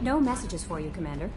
No messages for you, Commander.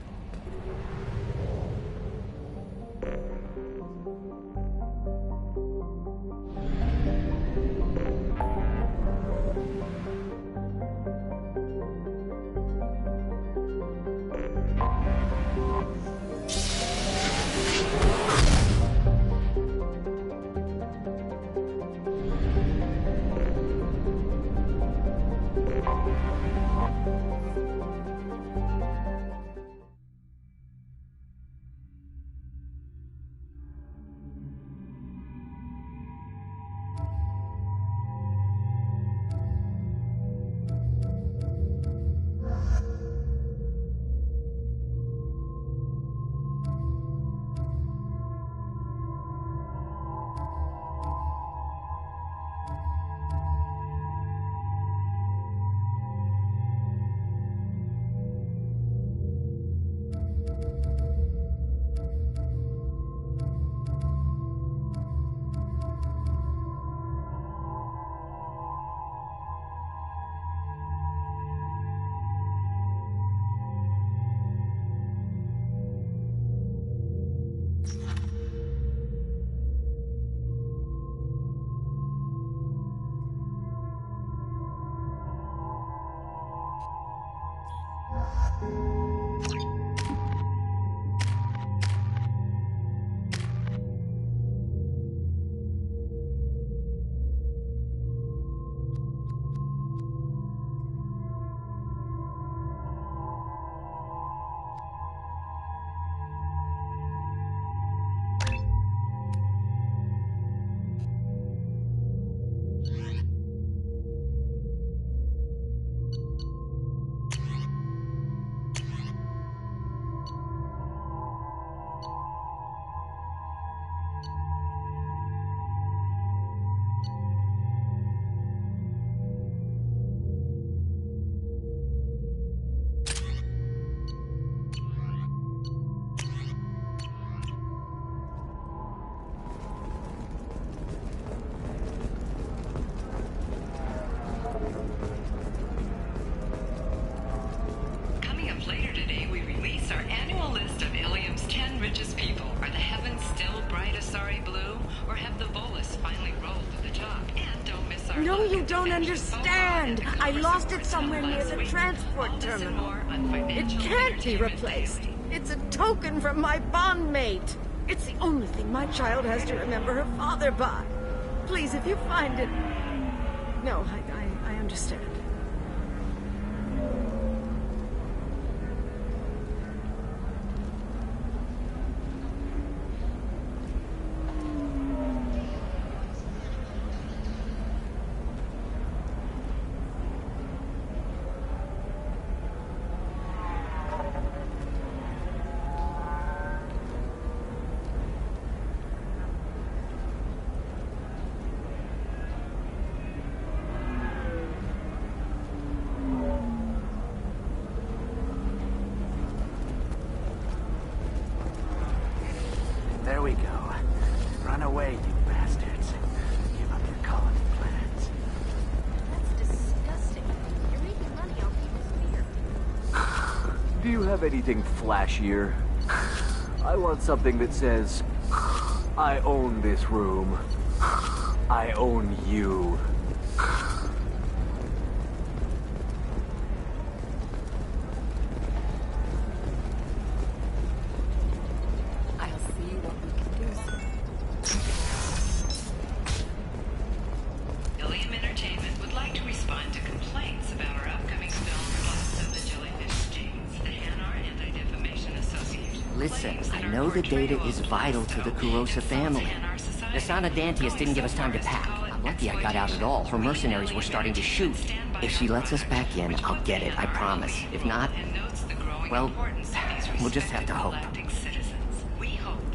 No, you don't understand. I lost it somewhere near the transport terminal. It can't be replaced. It's a token from my bondmate. It's the only thing my child has to remember her father by. Please, if you find it... No, I understand. There we go. Run away, you bastards. Give up your colony plans. That's disgusting. You're making money off people's fear. Do you have anything flashier? I want something that says, I own this room. I own you. Listen, I know the data is vital to the Kurosa family. The Sana Dantius didn't give us time to pack. I'm lucky I got out at all. Her mercenaries were starting to shoot. If she lets us back in, I'll get it, I promise. If not, well, we'll just have to hope.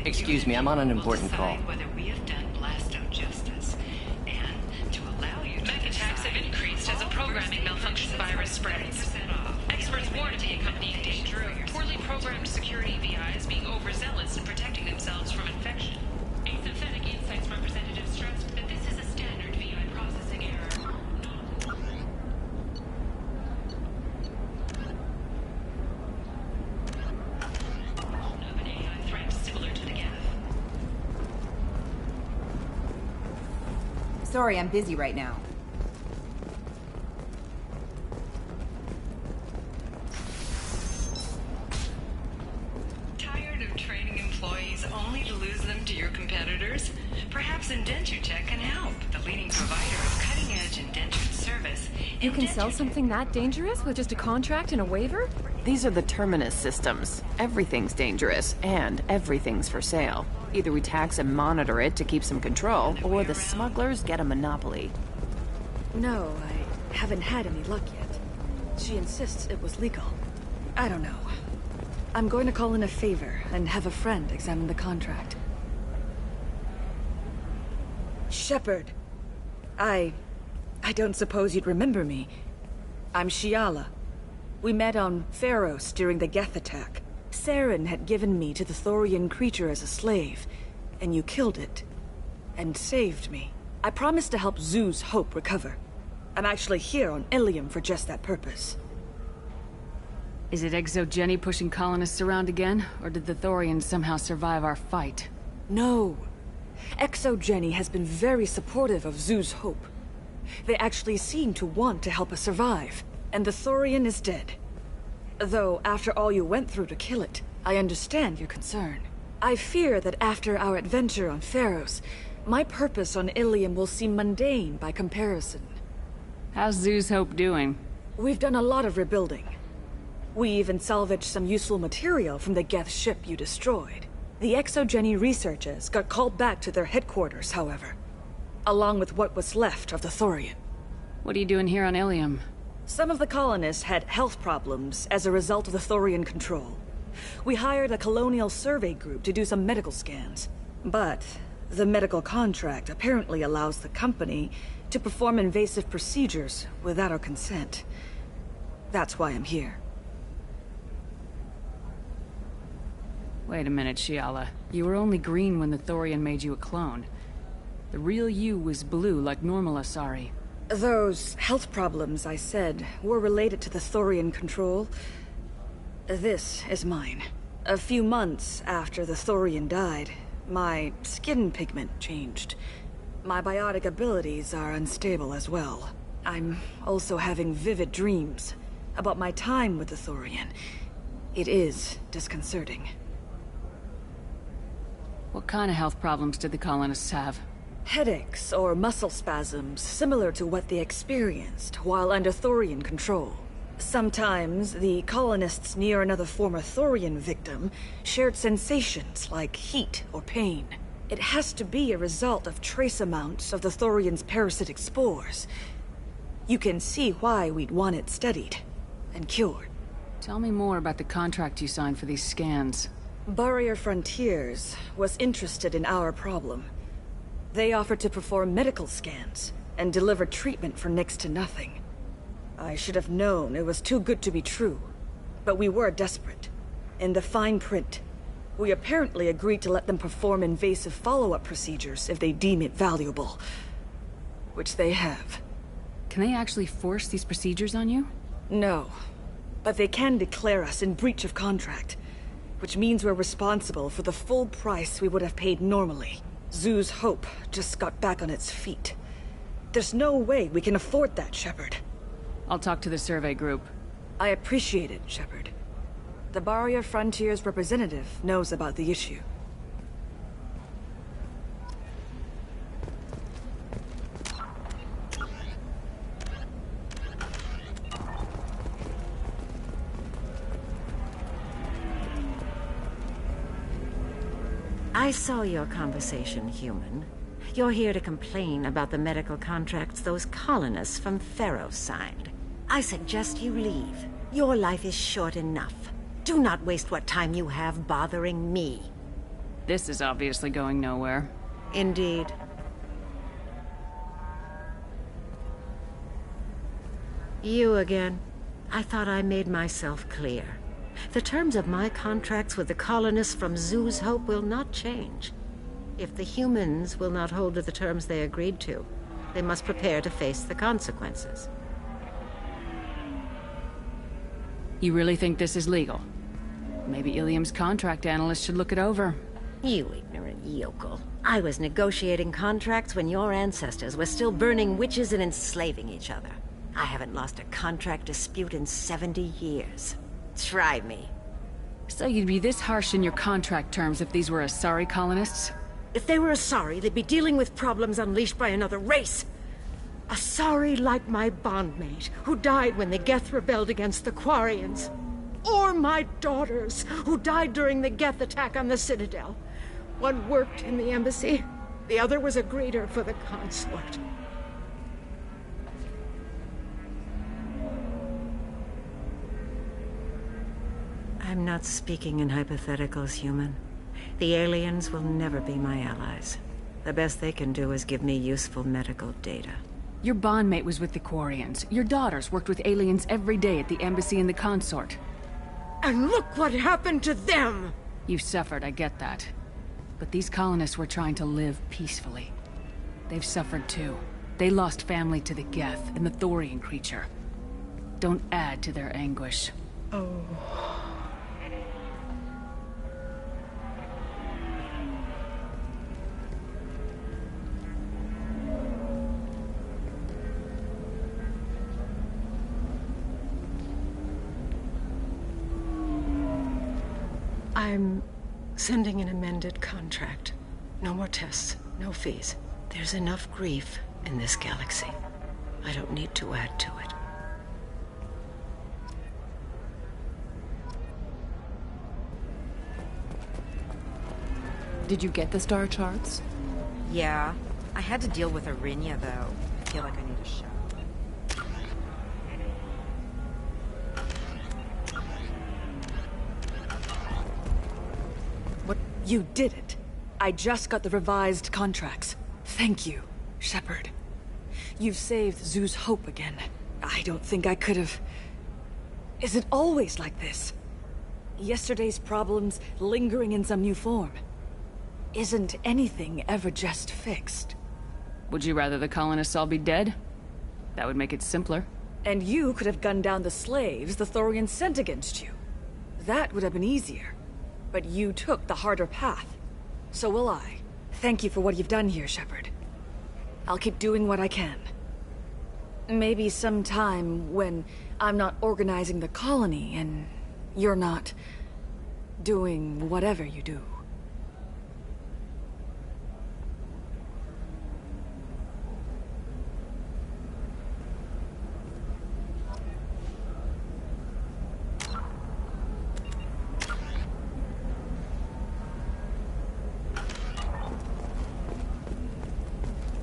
Excuse me, I'm on an important call. Mech attacks have increased as a programming malfunction virus spreads. Experts warn of the accompanying danger of poorly programmed security VIs being overzealous in protecting themselves from infection. Asynthetic Insights representatives stressed that this is a standard VI processing error. Sorry, I'm busy right now. Tired of training employees only to lose them to your competitors? Perhaps Indentutech can help, the leading provider of cutting-edge indentured service. You can sell something that dangerous with just a contract and a waiver? These are the Terminus systems. Everything's dangerous, and everything's for sale. Either we tax and monitor it to keep some control, or the smugglers get a monopoly. No, I haven't had any luck yet. She insists it was legal. I don't know. I'm going to call in a favor and have a friend examine the contract. Shepard. I don't suppose you'd remember me. I'm Shiala. We met on Pharos during the Geth attack. Saren had given me to the Thorian creature as a slave, and you killed it. And saved me. I promised to help Zoo's Hope recover. I'm actually here on Ilium for just that purpose. Is it Exogeny pushing colonists around again, or did the Thorians somehow survive our fight? No. Exogeny has been very supportive of Zoo's Hope. They actually seem to want to help us survive, and the Thorian is dead. Though, after all you went through to kill it, I understand your concern. I fear that after our adventure on Pharos, my purpose on Ilium will seem mundane by comparison. How's Zoo's Hope doing? We've done a lot of rebuilding. We even salvaged some useful material from the Geth ship you destroyed. The Exogeny researchers got called back to their headquarters, however, along with what was left of the Thorian. What are you doing here on Ilium? Some of the colonists had health problems as a result of the Thorian control. We hired a colonial survey group to do some medical scans. But the medical contract apparently allows the company to perform invasive procedures without our consent. That's why I'm here. Wait a minute, Shiala. You were only green when the Thorian made you a clone. The real you was blue like normal Asari. Those health problems I said were related to the Thorian control. This is mine. A few months after the Thorian died, my skin pigment changed. My biotic abilities are unstable as well. I'm also having vivid dreams about my time with the Thorian. It is disconcerting. What kind of health problems did the colonists have? Headaches or muscle spasms similar to what they experienced while under Thorian control. Sometimes the colonists near another former Thorian victim shared sensations like heat or pain. It has to be a result of trace amounts of the Thorian's parasitic spores. You can see why we'd want it studied and cured. Tell me more about the contract you signed for these scans. Barrier Frontiers was interested in our problem. They offered to perform medical scans and deliver treatment for next to nothing. I should have known it was too good to be true, but we were desperate. In the fine print, we apparently agreed to let them perform invasive follow-up procedures if they deem it valuable. Which they have. Can they actually force these procedures on you? No, but they can declare us in breach of contract, which means we're responsible for the full price we would have paid normally. Zoo's Hope just got back on its feet. There's no way we can afford that, Shepard. I'll talk to the survey group. I appreciate it, Shepard. The Barrier Frontiers representative knows about the issue. I saw your conversation, human. You're here to complain about the medical contracts those colonists from Pharos signed. I suggest you leave. Your life is short enough. Do not waste what time you have bothering me. This is obviously going nowhere. Indeed. You again. I thought I made myself clear. The terms of my contracts with the colonists from Zoo's Hope will not change. If the humans will not hold to the terms they agreed to, they must prepare to face the consequences. You really think this is legal? Maybe Ilium's contract analyst should look it over. You ignorant yokel. I was negotiating contracts when your ancestors were still burning witches and enslaving each other. I haven't lost a contract dispute in 70 years. Try me. So you'd be this harsh in your contract terms if these were Asari colonists? If they were Asari, they'd be dealing with problems unleashed by another race. Asari like my bondmate, who died when the Geth rebelled against the Quarians. Or my daughters, who died during the Geth attack on the Citadel. One worked in the embassy, the other was a greeter for the consort. I'm not speaking in hypotheticals, human. The aliens will never be my allies. The best they can do is give me useful medical data. Your bondmate was with the Quarians. Your daughters worked with aliens every day at the embassy and the consort. And look what happened to them! You've suffered, I get that. But these colonists were trying to live peacefully. They've suffered too. They lost family to the Geth and the Thorian creature. Don't add to their anguish. Oh... I'm sending an amended contract. No more tests, no fees. There's enough grief in this galaxy. I don't need to add to it. Did you get the star charts? Yeah. I had to deal with Arinya, though. I feel like I need a shot. You did it. I just got the revised contracts. Thank you, Shepard. You've saved Zoo's hope again. I don't think I could have... Is it always like this? Yesterday's problems lingering in some new form. Isn't anything ever just fixed? Would you rather the colonists all be dead? That would make it simpler. And you could have gunned down the slaves the Thorians sent against you. That would have been easier. But you took the harder path. So will I. Thank you for what you've done here, Shepard. I'll keep doing what I can. Maybe sometime when I'm not organizing the colony and you're not doing whatever you do.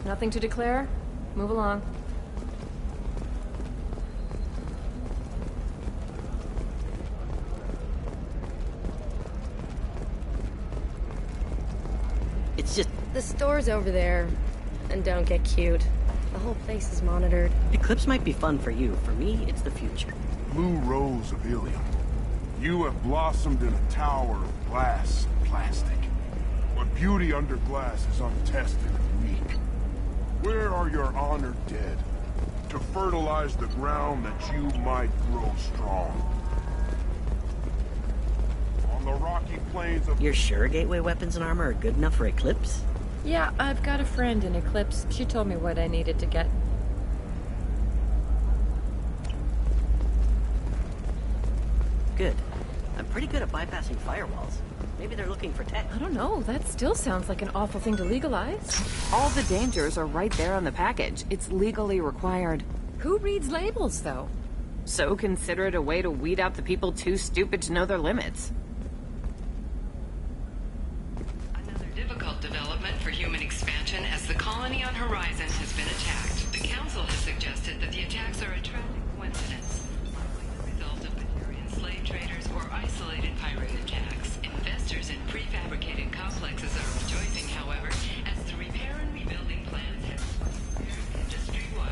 Nothing to declare? Move along. It's just... The store's over there. And don't get cute. The whole place is monitored. Eclipse might be fun for you. For me, it's the future. Blue rose of Ilium. You have blossomed in a tower of glass and plastic. But beauty under glass is untested and weak. Where are your honored dead? To fertilize the ground that you might grow strong. On the rocky plains of... You're sure gateway weapons and armor are good enough for Eclipse? Yeah, I've got a friend in Eclipse. She told me what I needed to get. Good. I'm pretty good at bypassing firewalls. Maybe they're looking for tech. I don't know. That still sounds like an awful thing to legalize. All the dangers are right there on the package. It's legally required. Who reads labels, though? So consider it a way to weed out the people too stupid to know their limits. Another difficult development for human expansion as the colony on Horizon has been attacked. The Council has suggested that the attacks are a tragic coincidence, likely the result of Batarian slave traders or isolated pirate attacks. Investors in prefabricated complexes are rejoicing, however, as the repair and rebuilding plans have industry-wide.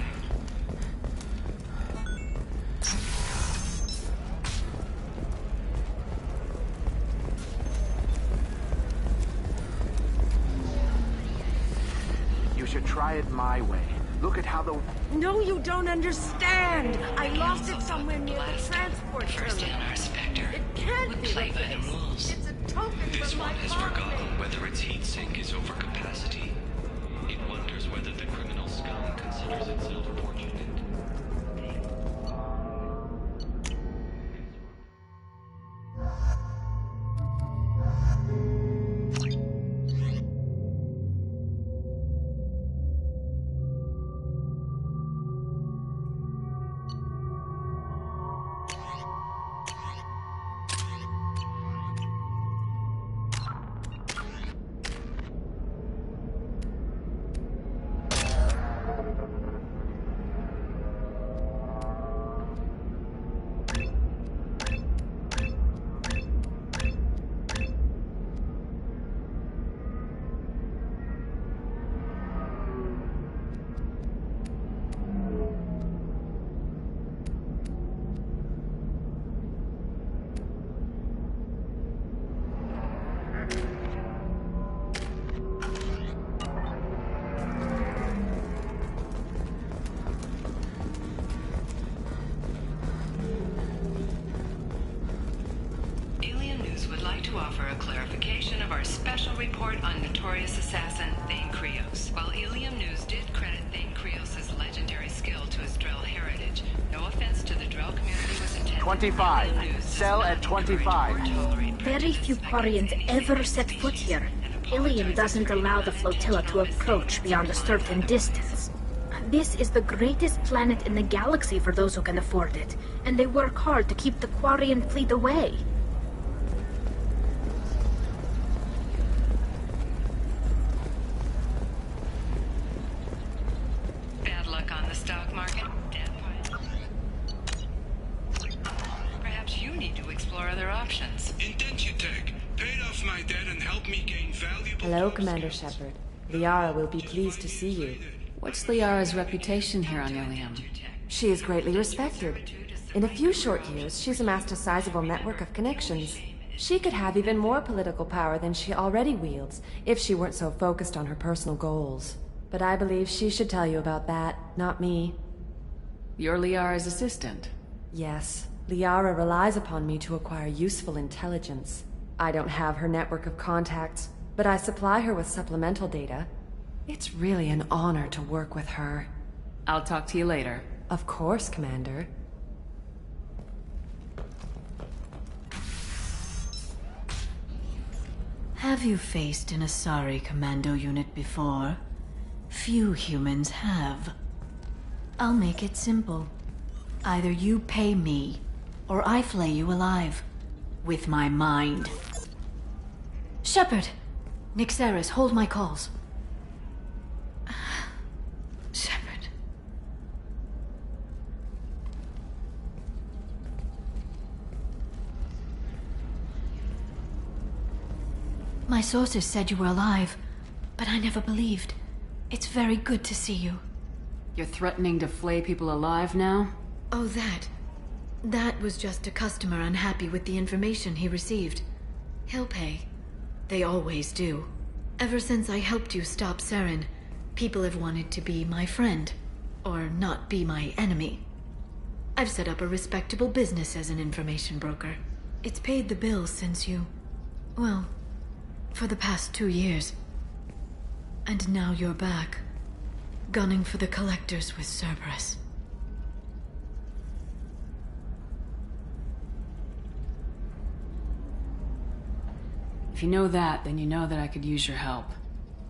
You should try it my way. Look at how the... No, you don't understand! I lost it somewhere near the transport First in terminal. our Spectre. It can't would be play by the replaced. rules. It's a token This from one my has forgotten whether its heat sink is over capacity. It wonders whether the criminal scum considers itself fortunate. Offer a clarification of our special report on notorious assassin Thane Krios. While Ilium News did credit Thane Krios' legendary skill to his Drell heritage, no offense to the Drell community was intended. 25. Sell at 25. Very few Quarians ever set foot here. Ilium doesn't allow the flotilla to approach beyond a certain distance. This is the greatest planet in the galaxy for those who can afford it, and they work hard to keep the Quarian fleet away. Perhaps you need to explore other options. Intensitech, paid off my debt and helped me gain valuable... Hello, Commander Shepard. Liara will be pleased to see you. What's Liara's reputation here on Ilium? She is greatly respected. In a few short years, she's amassed a sizable network of connections. She could have even more political power than she already wields, if she weren't so focused on her personal goals. But I believe she should tell you about that, not me. You're Liara's assistant? Yes. Liara relies upon me to acquire useful intelligence. I don't have her network of contacts, but I supply her with supplemental data. It's really an honor to work with her. I'll talk to you later. Of course, Commander. Have you faced an Asari commando unit before? Few humans have. I'll make it simple. Either you pay me, or I flay you alive. With my mind. Shepard! Nixeris, hold my calls. Shepard. My sources said you were alive, but I never believed. It's very good to see you. You're threatening to flay people alive now? Oh, that. That was just a customer unhappy with the information he received. He'll pay. They always do. Ever since I helped you stop Saren, people have wanted to be my friend. Or not be my enemy. I've set up a respectable business as an information broker. It's paid the bills since you... well, for the past 2 years. And now you're back. Gunning for the collectors with Cerberus. If you know that, then you know that I could use your help.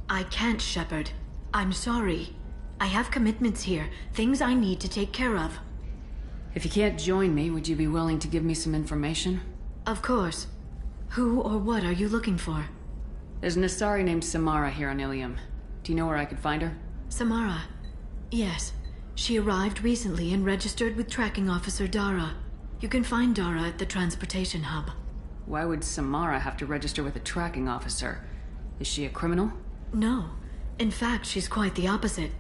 I can't, Shepard. I'm sorry. I have commitments here, things I need to take care of. If you can't join me, would you be willing to give me some information? Of course. Who or what are you looking for? There's an Asari named Samara here on Ilium. Do you know where I could find her? Samara? Yes. She arrived recently and registered with Tracking Officer Dara. You can find Dara at the transportation hub. Why would Samara have to register with a tracking officer? Is she a criminal? No. In fact, she's quite the opposite.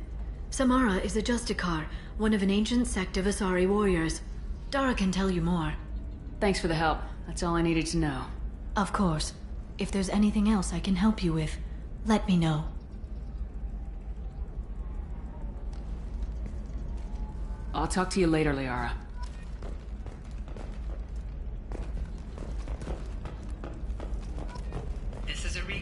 Samara is a Justicar, one of an ancient sect of Asari warriors. Dara can tell you more. Thanks for the help. That's all I needed to know. Of course. If there's anything else I can help you with, let me know. I'll talk to you later, Liara.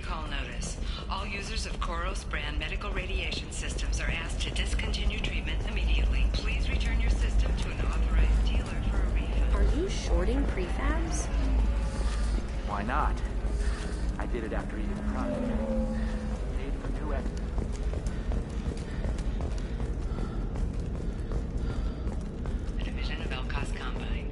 recall notice. All users of Koros brand medical radiation systems are asked to discontinue treatment immediately. Please return your system to an authorized dealer for a refund. Are you shorting prefabs? Why not? I did it after eating the product. Paid for 2 extras. A division of Elcos Combine.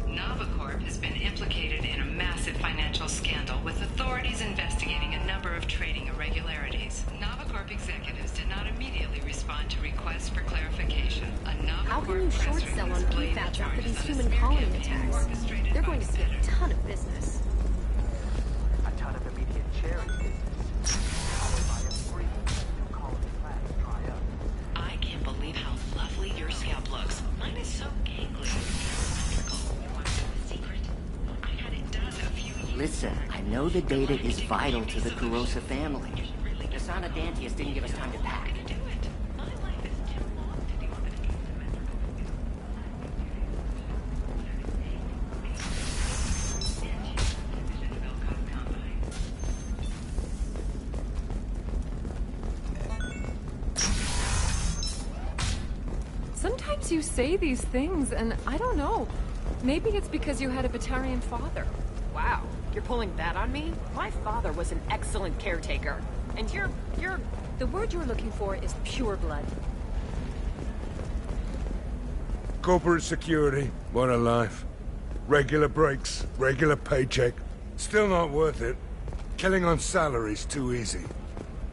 Novacorp has been implicated in a massive financial scandal, with authorities investigating a number of trading irregularities. Novacorp executives did not immediately respond to requests for clarification. A Novacorp How can you short sell on prefabs after these human colony attacks? They're going to see a ton of business. A ton of immediate charity business. Followed by a free new colony flag dry up. I can't believe how lovely your scalp looks. Mine is so gangly. You want to know a secret? I had it done a few years Listen, I know the data is vital to the Kurosa family. Nasana Dantius didn't give us time to pack. Sometimes you say these things, and I don't know. Maybe it's because you had a Batarian father. Wow, you're pulling that on me? My father was an excellent caretaker. And you're... The word you're looking for is pure blood. Corporate security, what a life. Regular breaks, regular paycheck. Still not worth it. Killing on salary's too easy.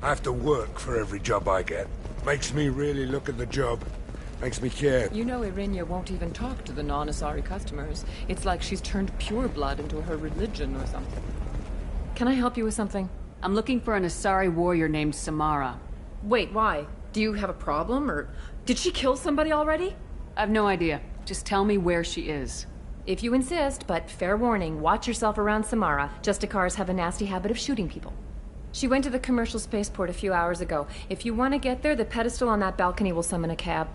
I have to work for every job I get. Makes me really look at the job. Makes me care. You know Irinia won't even talk to the non-Asari customers. It's like she's turned pure blood into her religion or something. Can I help you with something? I'm looking for an Asari warrior named Samara. Wait, why? Do you have a problem, or did she kill somebody already? I've no idea. Just tell me where she is. If you insist, but fair warning, watch yourself around Samara. Justicars have a nasty habit of shooting people. She went to the commercial spaceport a few hours ago. If you want to get there, the pedestal on that balcony will summon a cab.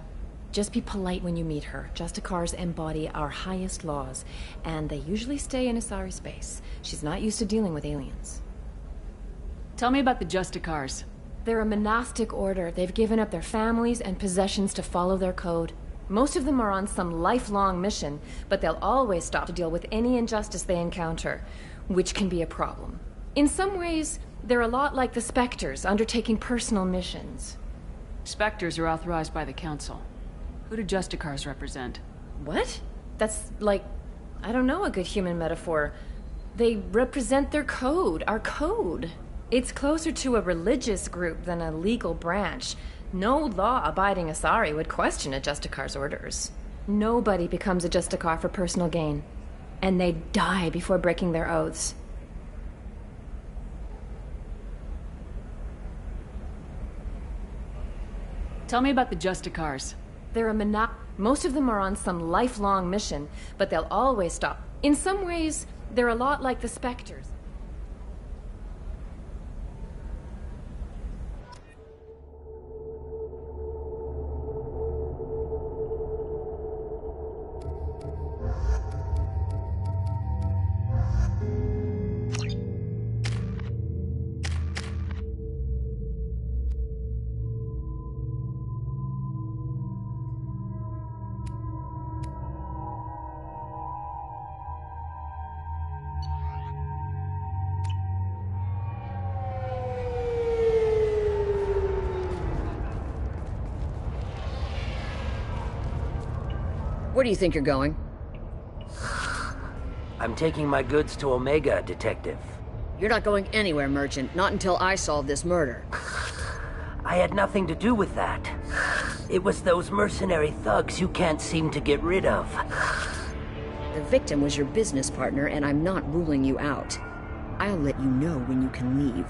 Just be polite when you meet her. Justicars embody our highest laws, and they usually stay in Asari space. She's not used to dealing with aliens. Tell me about the Justicars. They're a monastic order. They've given up their families and possessions to follow their code. Most of them are on some lifelong mission, but they'll always stop to deal with any injustice they encounter, which can be a problem. In some ways, they're a lot like the Spectres, undertaking personal missions. Spectres are authorized by the Council. Who do Justicars represent? What? That's like, I don't know, a good human metaphor. They represent their code, our code. It's closer to a religious group than a legal branch. No law-abiding Asari would question a Justicar's orders. Nobody becomes a Justicar for personal gain. And they die before breaking their oaths. Tell me about the Justicars. They're a most of them are on some lifelong mission, but they'll always stop. In some ways, they're a lot like the Spectres. Where do you think you're going? I'm taking my goods to Omega, Detective. You're not going anywhere, Merchant. Not until I solve this murder. I had nothing to do with that. It was those mercenary thugs you can't seem to get rid of. The victim was your business partner, and I'm not ruling you out. I'll let you know when you can leave.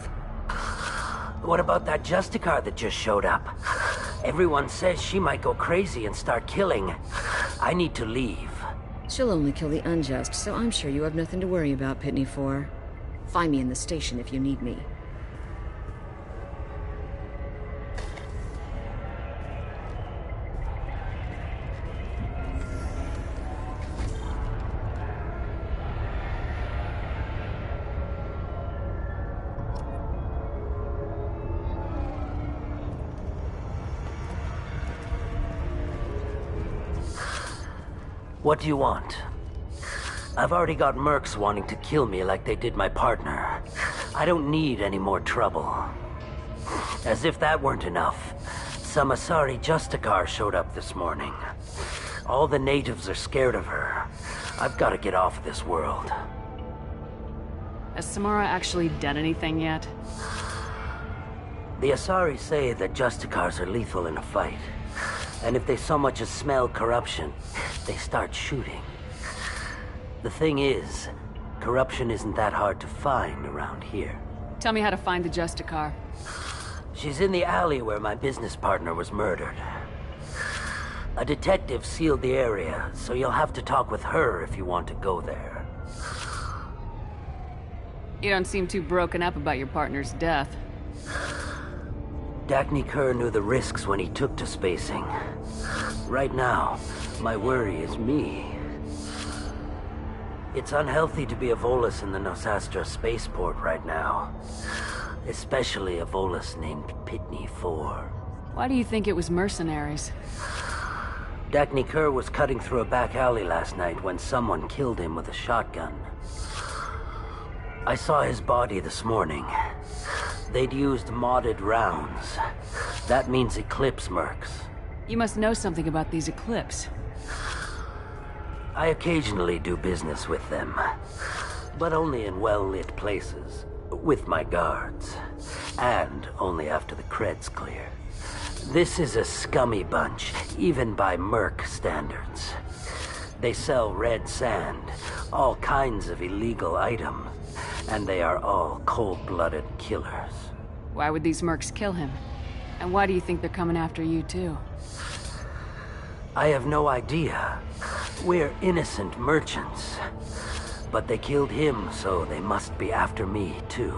What about that Justicar that just showed up? Everyone says she might go crazy and start killing. I need to leave. She'll only kill the unjust, so I'm sure you have nothing to worry about, Pitney 4. Find me in the station if you need me. What do you want? I've already got mercs wanting to kill me like they did my partner. I don't need any more trouble. As if that weren't enough, some Asari Justicar showed up this morning. All the natives are scared of her. I've got to get off this world. Has Samara actually done anything yet? The Asari say that Justicars are lethal in a fight. And if they so much as smell corruption, they start shooting. The thing is, corruption isn't that hard to find around here. Tell me how to find the Justicar. She's in the alley where my business partner was murdered. A detective sealed the area, so you'll have to talk with her if you want to go there. You don't seem too broken up about your partner's death. Dagny Kerr knew the risks when he took to spacing. Right now, my worry is me. It's unhealthy to be a Volus in the Nosastra spaceport right now. Especially a Volus named Pitney 4. Why do you think it was mercenaries? Dagny Kerr was cutting through a back alley last night when someone killed him with a shotgun. I saw his body this morning. They'd used modded rounds. That means Eclipse mercs. You must know something about these Eclipse. I occasionally do business with them, but only in well-lit places, with my guards, and only after the cred's clear. This is a scummy bunch, even by merc standards. They sell red sand, all kinds of illegal items, and they are all cold-blooded killers. Why would these mercs kill him? And why do you think they're coming after you, too? I have no idea. We're innocent merchants. But they killed him, so they must be after me, too.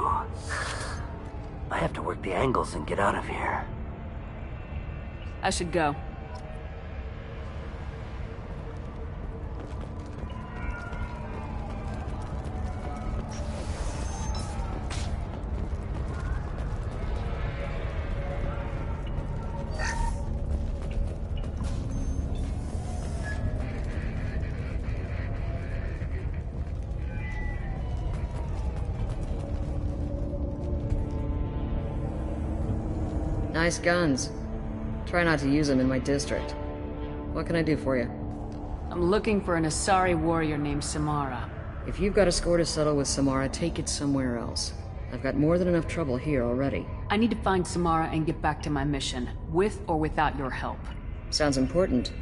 I have to work the angles and get out of here. I should go. Nice guns. Try not to use them in my district. What can I do for you? I'm looking for an Asari warrior named Samara. If you've got a score to settle with Samara, take it somewhere else. I've got more than enough trouble here already. I need to find Samara and get back to my mission, with or without your help. Sounds important.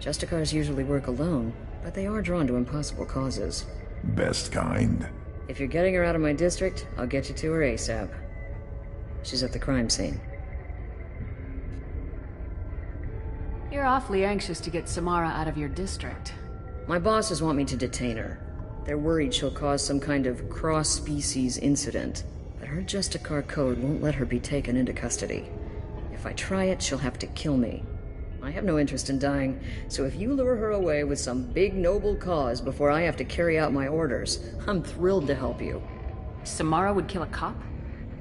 Justicars usually work alone, but they are drawn to impossible causes. Best kind. If you're getting her out of my district, I'll get you to her ASAP. She's at the crime scene. You're awfully anxious to get Samara out of your district. My bosses want me to detain her. They're worried she'll cause some kind of cross-species incident, but her Justicar code won't let her be taken into custody. If I try it, she'll have to kill me. I have no interest in dying, so if you lure her away with some big noble cause before I have to carry out my orders, I'm thrilled to help you. Samara would kill a cop?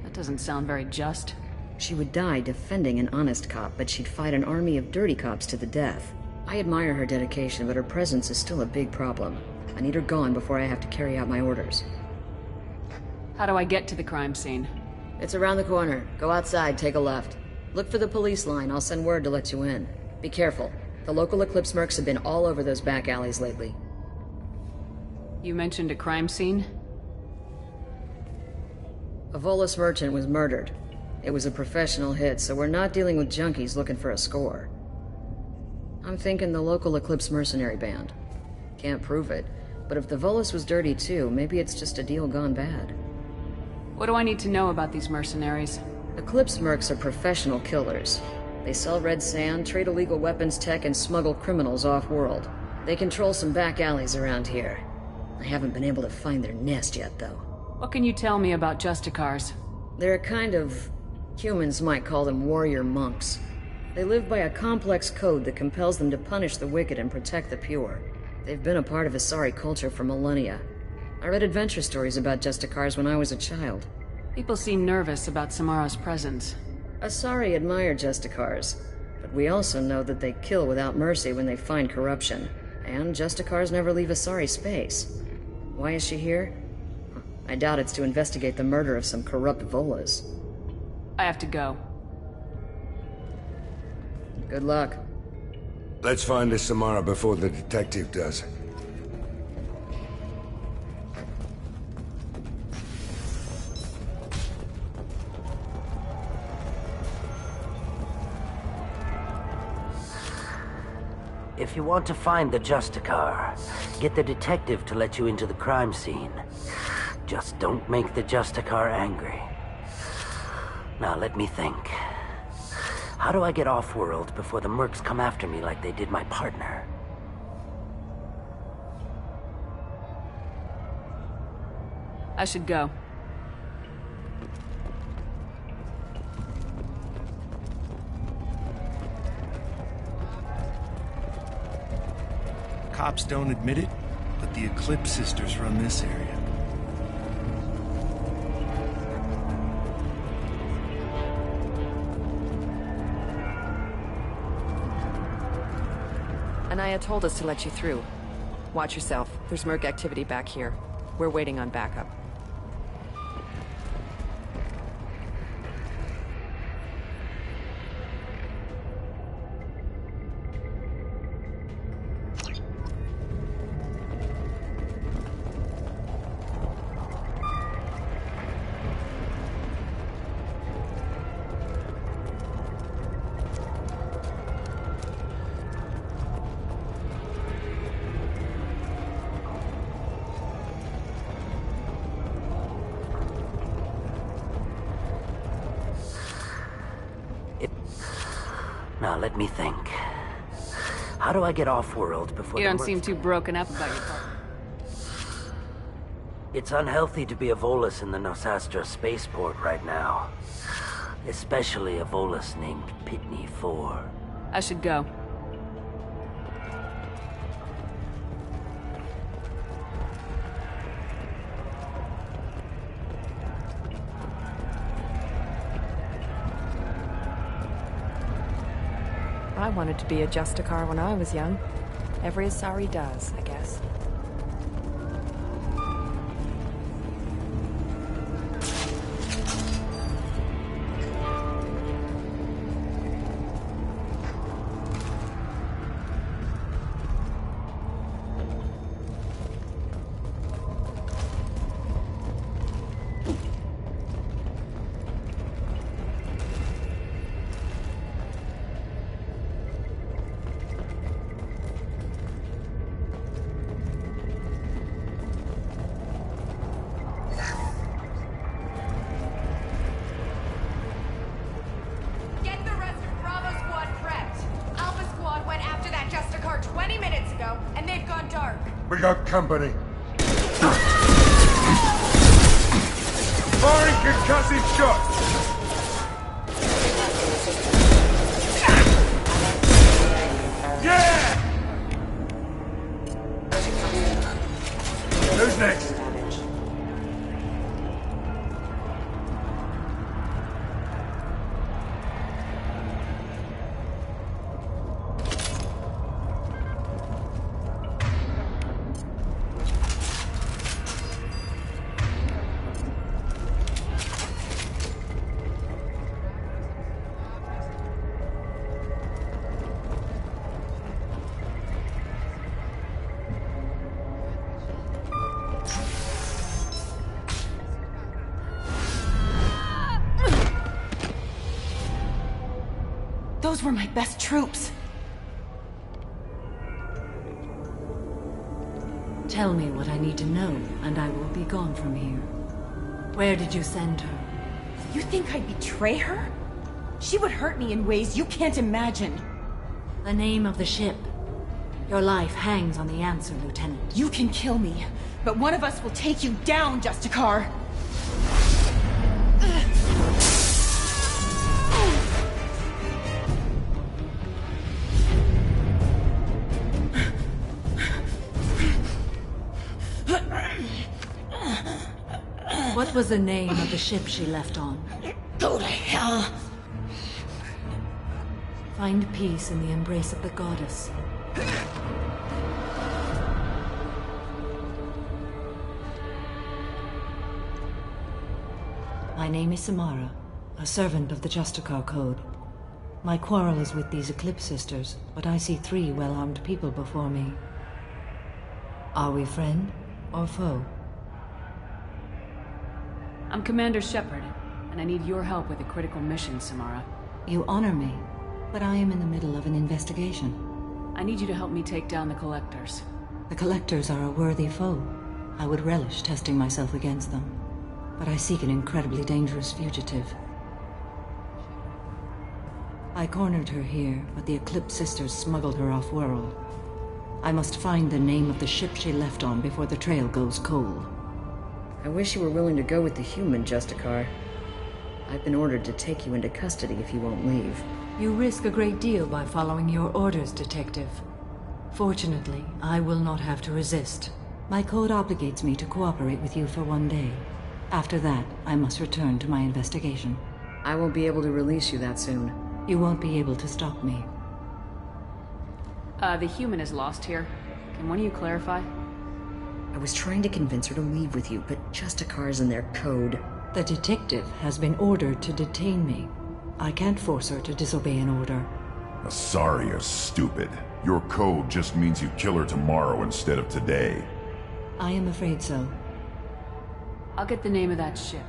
That doesn't sound very just. She would die defending an honest cop, but she'd fight an army of dirty cops to the death. I admire her dedication, but her presence is still a big problem. I need her gone before I have to carry out my orders. How do I get to the crime scene? It's around the corner. Go outside, take a left. Look for the police line. I'll send word to let you in. Be careful. The local Eclipse mercs have been all over those back alleys lately. You mentioned a crime scene? A Volus merchant was murdered. It was a professional hit, so we're not dealing with junkies looking for a score. I'm thinking the local Eclipse mercenary band. Can't prove it, but if the Volus was dirty too, maybe it's just a deal gone bad. What do I need to know about these mercenaries? Eclipse mercs are professional killers. They sell red sand, trade illegal weapons tech, and smuggle criminals off-world. They control some back alleys around here. I haven't been able to find their nest yet, though. What can you tell me about Justicars? They're a kind of... humans might call them warrior monks. They live by a complex code that compels them to punish the wicked and protect the pure. They've been a part of Asari culture for millennia. I read adventure stories about Justicars when I was a child. People seem nervous about Samara's presence. Asari admire Justicars, but we also know that they kill without mercy when they find corruption, and Justicars never leave Asari space. Why is she here? I doubt it's to investigate the murder of some corrupt Volas. I have to go. Good luck. Let's find this Samara before the detective does. If you want to find the Justicar, get the detective to let you into the crime scene. Just don't make the Justicar angry. Now let me think. How do I get off-world before the mercs come after me like they did my partner? I should go. Cops don't admit it, but the Eclipse sisters run this area. Anaya told us to let you through. Watch yourself. There's merc activity back here. We're waiting on backup. Now let me think. How do I get off-world before You the don't mercs... seem too broken up about your partner. It's unhealthy to be a Volus in the Nosastra spaceport right now. Especially a Volus named Pitney 4. I should go. I wanted to be a Justicar when I was young. Every Asari does, I guess. We got company. Firing concussive shots! Yeah! Who's next? Those were my best troops. Tell me what I need to know, and I will be gone from here. Where did you send her? You think I'd betray her? She would hurt me in ways you can't imagine. The name of the ship. Your life hangs on the answer, Lieutenant. You can kill me, but one of us will take you down, Justicar. What was the name of the ship she left on? Go to hell. Find peace in the embrace of the goddess. My name is Samara, a servant of the Justicar Code. My quarrel is with these Eclipse Sisters, but I see 3 well-armed people before me. Are we friend or foe? I'm Commander Shepard, and I need your help with a critical mission, Samara. You honor me, but I am in the middle of an investigation. I need you to help me take down the Collectors. The Collectors are a worthy foe. I would relish testing myself against them, but I seek an incredibly dangerous fugitive. I cornered her here, but the Eclipse Sisters smuggled her off-world. I must find the name of the ship she left on before the trail goes cold. I wish you were willing to go with the human, Justicar. I've been ordered to take you into custody if you won't leave. You risk a great deal by following your orders, Detective. Fortunately, I will not have to resist. My code obligates me to cooperate with you for 1 day. After that, I must return to my investigation. I won't be able to release you that soon. You won't be able to stop me. The human is lost here. Can one of you clarify? I was trying to convince her to leave with you, but Justicar's in their code. The detective has been ordered to detain me. I can't force her to disobey an order. Asari is stupid. Your code just means you kill her tomorrow instead of today. I am afraid so. I'll get the name of that ship.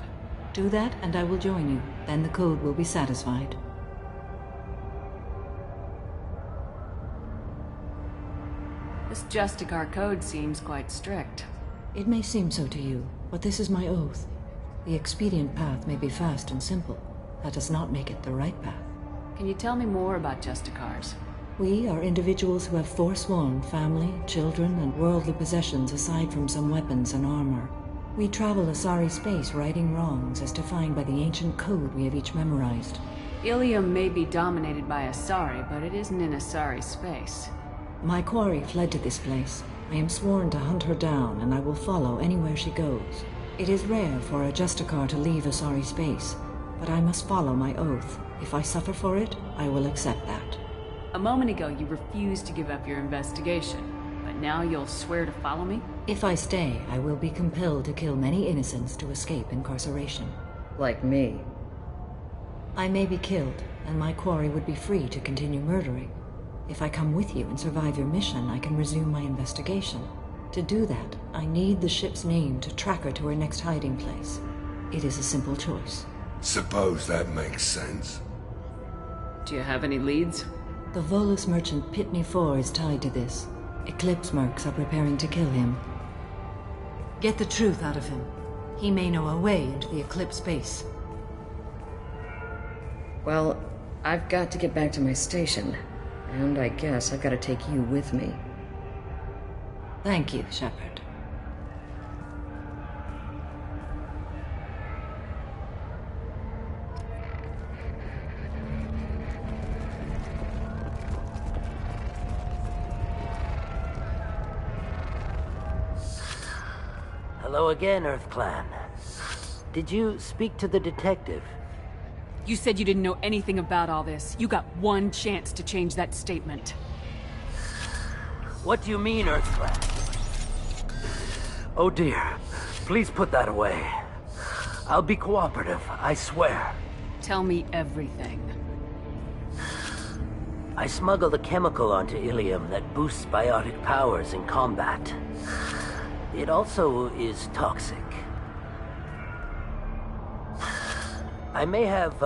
Do that, and I will join you. Then the code will be satisfied. This Justicar code seems quite strict. It may seem so to you, but this is my oath. The expedient path may be fast and simple. That does not make it the right path. Can you tell me more about Justicars? We are individuals who have forsworn family, children, and worldly possessions aside from some weapons and armor. We travel Asari space righting wrongs as defined by the ancient code we have each memorized. Ilium may be dominated by Asari, but it isn't in Asari space. My quarry fled to this place. I am sworn to hunt her down, and I will follow anywhere she goes. It is rare for a Justicar to leave Asari space, but I must follow my oath. If I suffer for it, I will accept that. A moment ago, you refused to give up your investigation, but now you'll swear to follow me? If I stay, I will be compelled to kill many innocents to escape incarceration. Like me. I may be killed, and my quarry would be free to continue murdering. If I come with you and survive your mission, I can resume my investigation. To do that, I need the ship's name to track her to her next hiding place. It is a simple choice. Suppose that makes sense. Do you have any leads? The Volus merchant Pitney 4 is tied to this. Eclipse mercs are preparing to kill him. Get the truth out of him. He may know a way into the Eclipse base. Well, I've got to get back to my station. And I guess I've got to take you with me. Thank you, Shepard. Hello again, Earth Clan. Did you speak to the detective? You said you didn't know anything about all this. You got one chance to change that statement. What do you mean, Earth Clan? Oh dear. Please put that away. I'll be cooperative, I swear. Tell me everything. I smuggled a chemical onto Ilium that boosts biotic powers in combat. It also is toxic. I may have,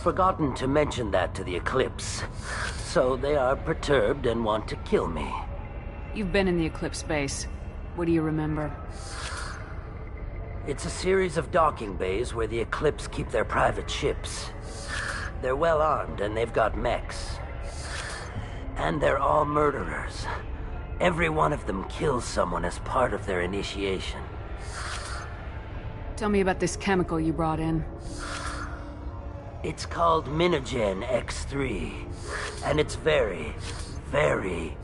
forgotten to mention that to the Eclipse, so they are perturbed and want to kill me. You've been in the Eclipse base. What do you remember? It's a series of docking bays where the Eclipse keep their private ships. They're well armed and they've got mechs. And they're all murderers. Every one of them kills someone as part of their initiation. Tell me about this chemical you brought in. It's called Minogen X3. And it's very, very,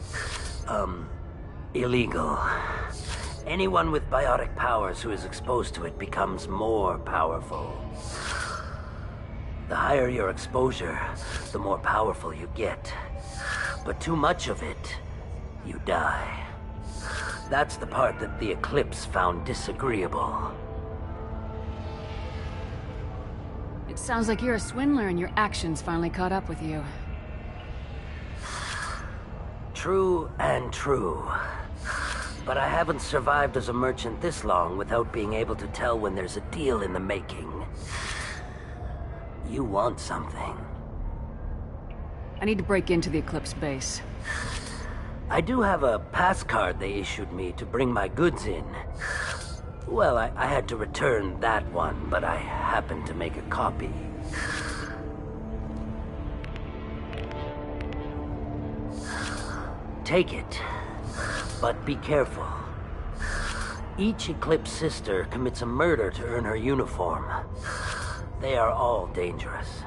illegal. Anyone with biotic powers who is exposed to it becomes more powerful. The higher your exposure, the more powerful you get. But too much of it, you die. That's the part that the Eclipse found disagreeable. It sounds like you're a swindler and your actions finally caught up with you. True and true. But I haven't survived as a merchant this long without being able to tell when there's a deal in the making. You want something. I need to break into the Eclipse base. I do have a pass card they issued me to bring my goods in. Well, I had to return that one, but I happened to make a copy. Take it, but be careful. Each Eclipse sister commits a murder to earn her uniform. They are all dangerous.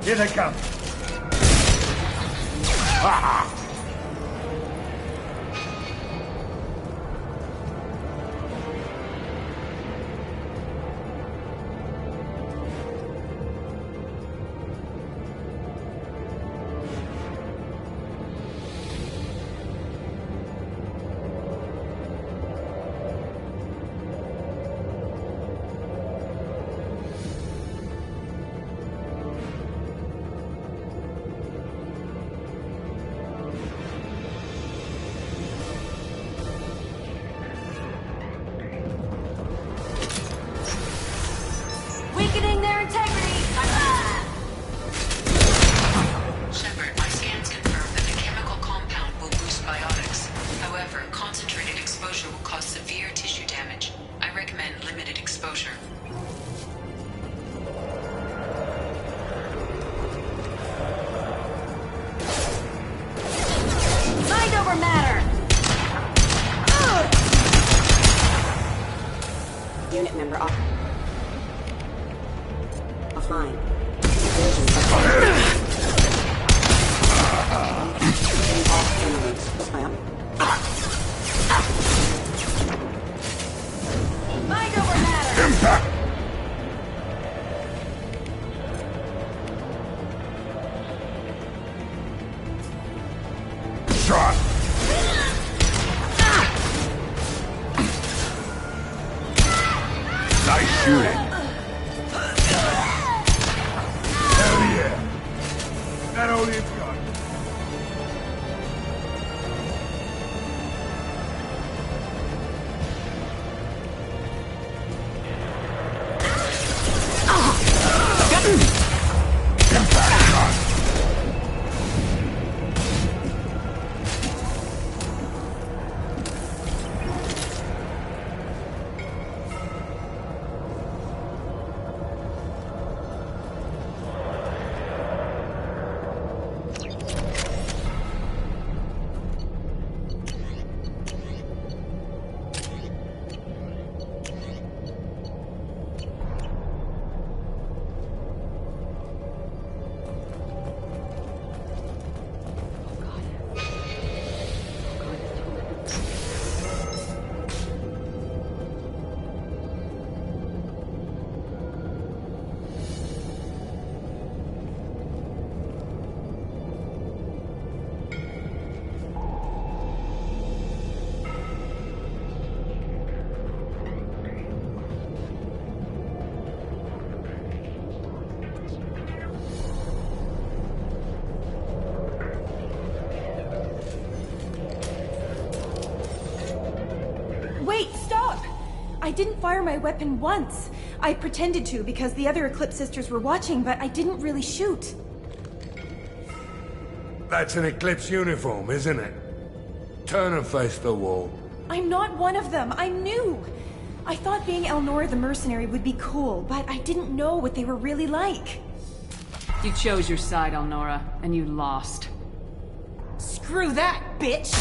Here they come. Weakening their integrity! Shepard, my scans confirm that the chemical compound will boost biotics. However, concentrated exposure will cause severe tissue damage. I recommend limited exposure. Mind over matter! Unit member off. Offline. Mind over matter! Impact! Shot! Nice shooting. Hell yeah. That only it's got. Impact shot. Wait, stop! I didn't fire my weapon once. I pretended to because the other Eclipse sisters were watching, but I didn't really shoot. That's an Eclipse uniform, isn't it? Turn and face the wall. I'm not one of them. I'm new. I thought being Elnora the mercenary would be cool, but I didn't know what they were really like. You chose your side, Elnora, and you lost. Screw that, bitch!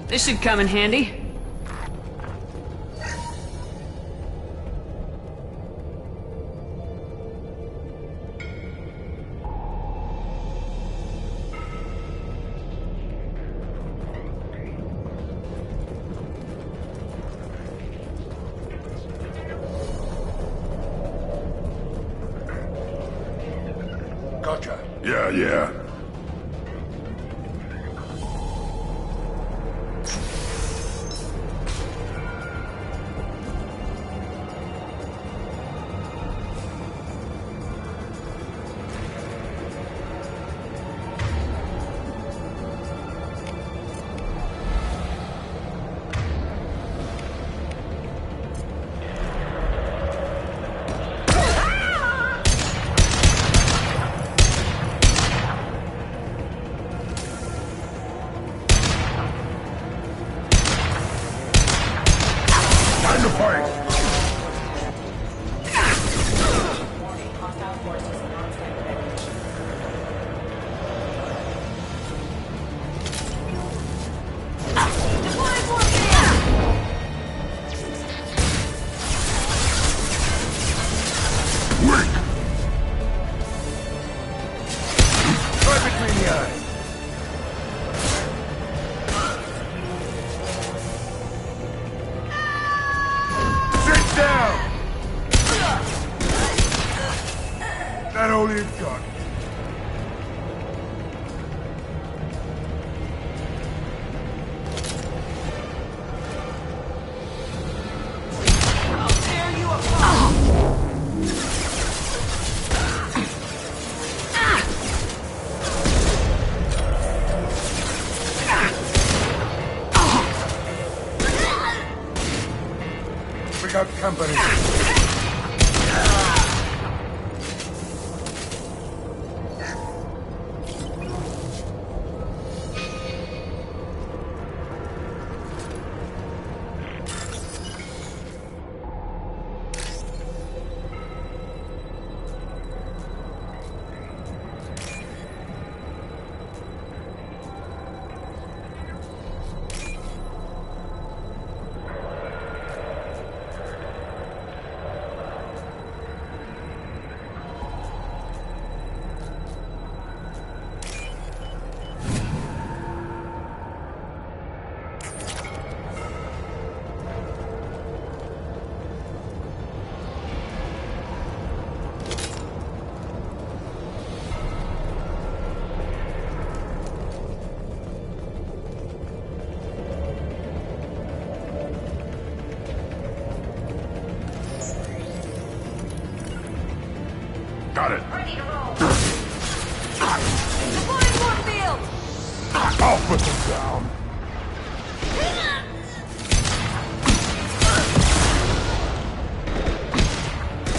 This should come in handy. Gotcha. Yeah. That all you've got. I'll tear you apart! We got company. Got it. Ready to roll. Deploying warfield! I'll put them down.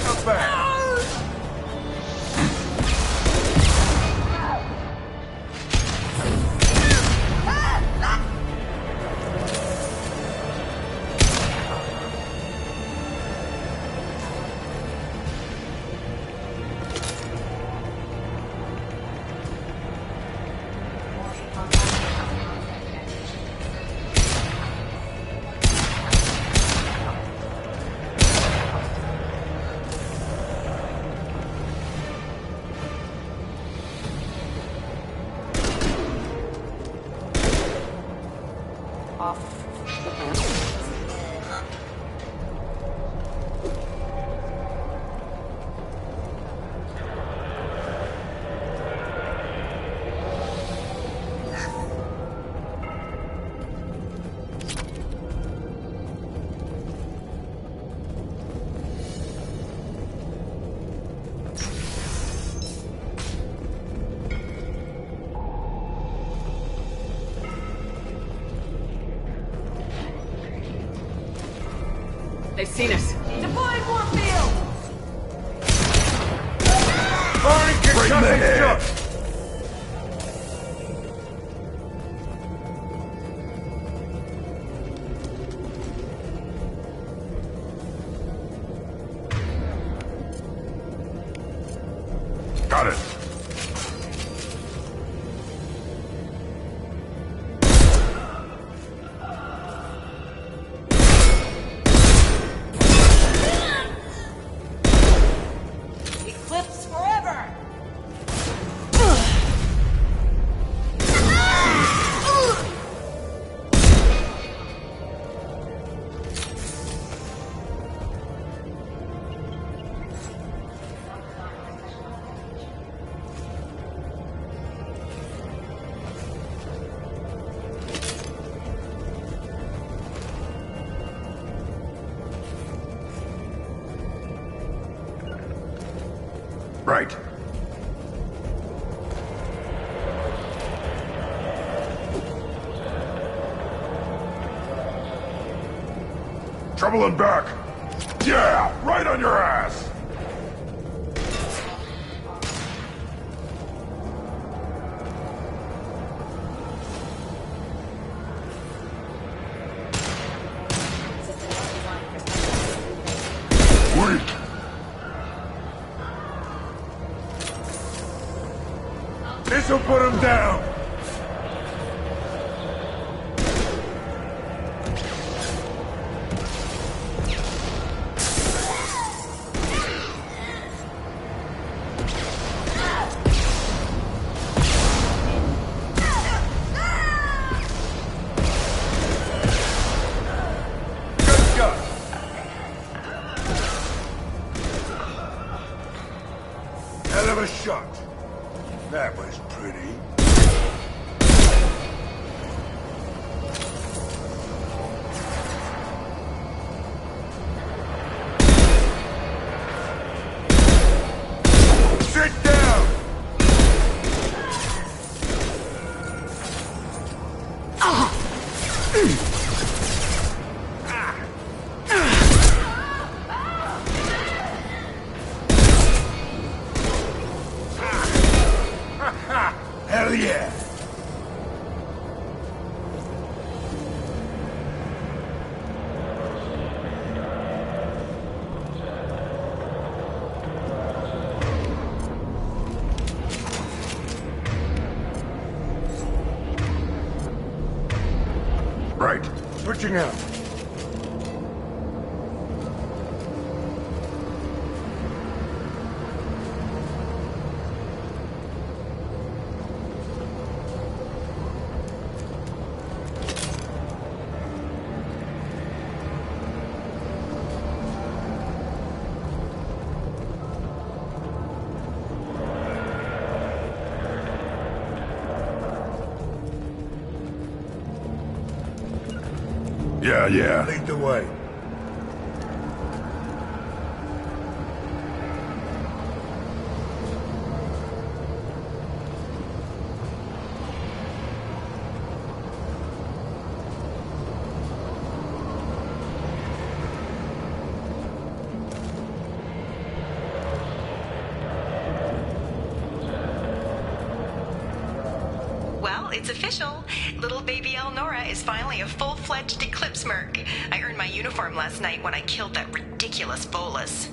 Not bad. They've seen us. Deploying warfield! Firing concussion shot! Got it. Eclipse forever! Right. Trouble in back. Yeah, right on your ass. Weak. This'll put him down! Good shot! Hell of a shot. That was pretty. Sit down! Hell yeah! Right. Switching out. Yeah. Lead the way. Well, it's official. Little baby Elnora is finally a full-fledged Eclipse merc. I earned my uniform last night when I killed that ridiculous bolus.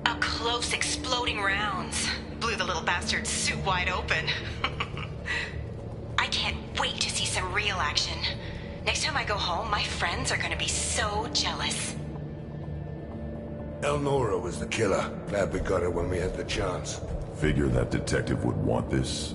Up close, exploding rounds. Blew the little bastard's suit wide open. I can't wait to see some real action. Next time I go home, my friends are gonna be so jealous. Elnora was the killer. Glad we got her when we had the chance. Figure that detective would want this.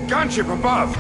Gunship above!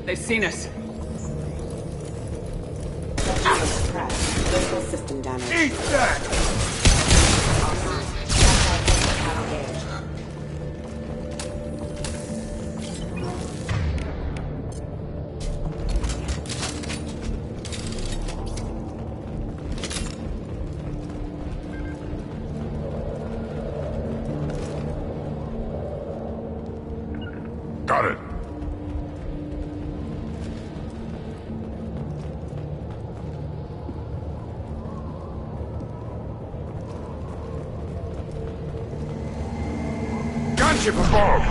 They've seen us. Critical system damage. Eat that! Got it. Gunship above!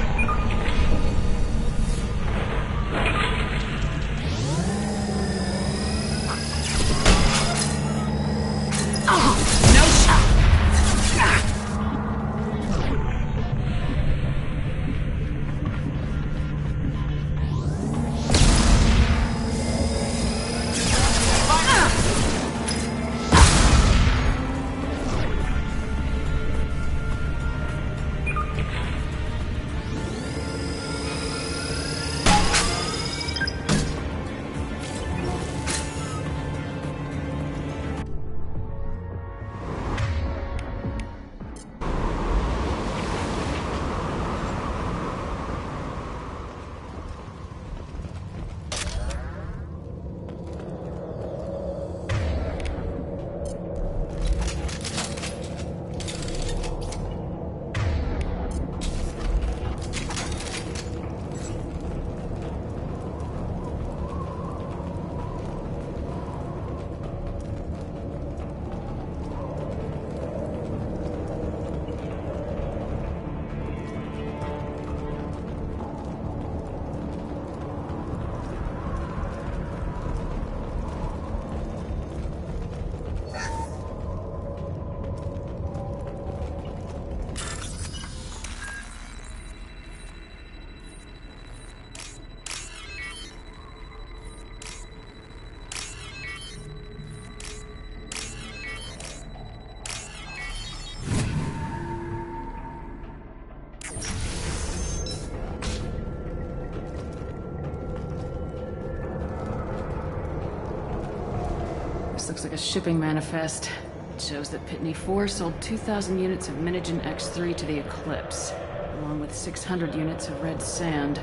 This looks like a shipping manifest. It shows that Pitney 4 sold 2,000 units of Minigen X3 to the Eclipse, along with 600 units of red sand.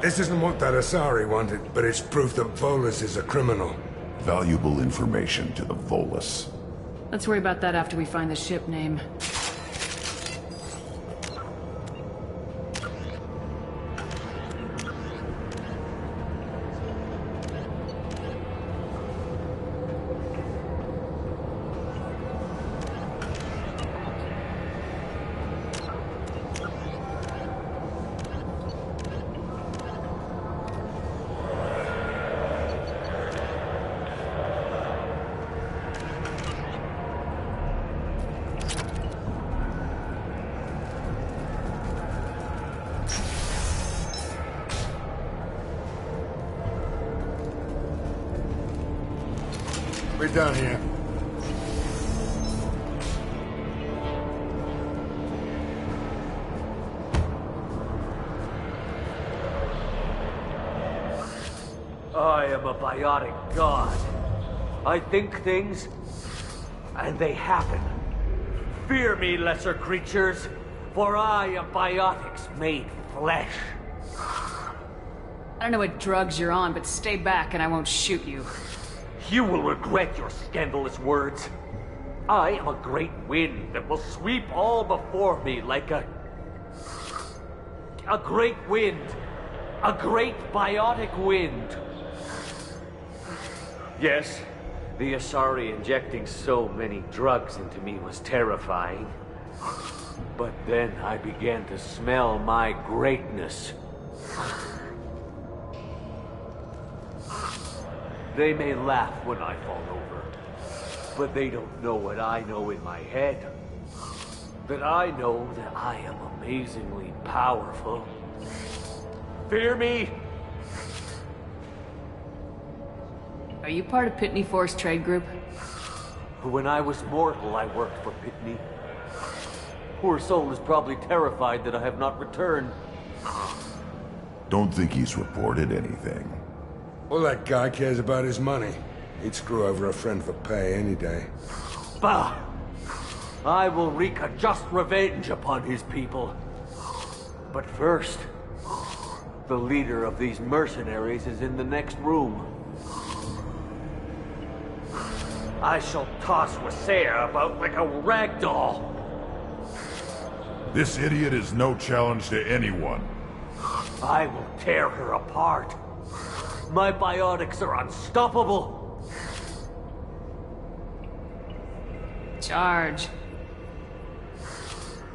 This isn't what that Asari wanted, but it's proof that Volus is a criminal. Valuable information to the Volus. Let's worry about that after we find the ship name. We're done here. I am a biotic god. I think things, and they happen. Fear me, lesser creatures, for I am biotics made flesh. I don't know what drugs you're on, but stay back and I won't shoot you. You will regret your scandalous words. I am a great wind that will sweep all before me like a great wind. A great biotic wind. Yes, the Asari injecting so many drugs into me was terrifying. But then I began to smell my greatness. They may laugh when I fall over, but they don't know what I know in my head. That I know that I am amazingly powerful. Fear me? Are you part of Pitney Force Trade Group? When I was mortal, I worked for Pitney. Poor soul is probably terrified that I have not returned. Don't think he's reported anything. All that guy cares about is money. He'd screw over a friend for pay any day. Bah! I will wreak a just revenge upon his people. But first, the leader of these mercenaries is in the next room. I shall toss Wasea about like a rag doll. This idiot is no challenge to anyone. I will tear her apart. My biotics are unstoppable. Charge.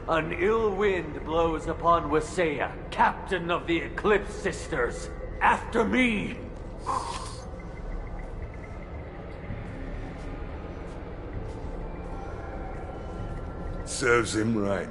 An ill wind blows upon Wasea, captain of the Eclipse Sisters. After me! Serves him right.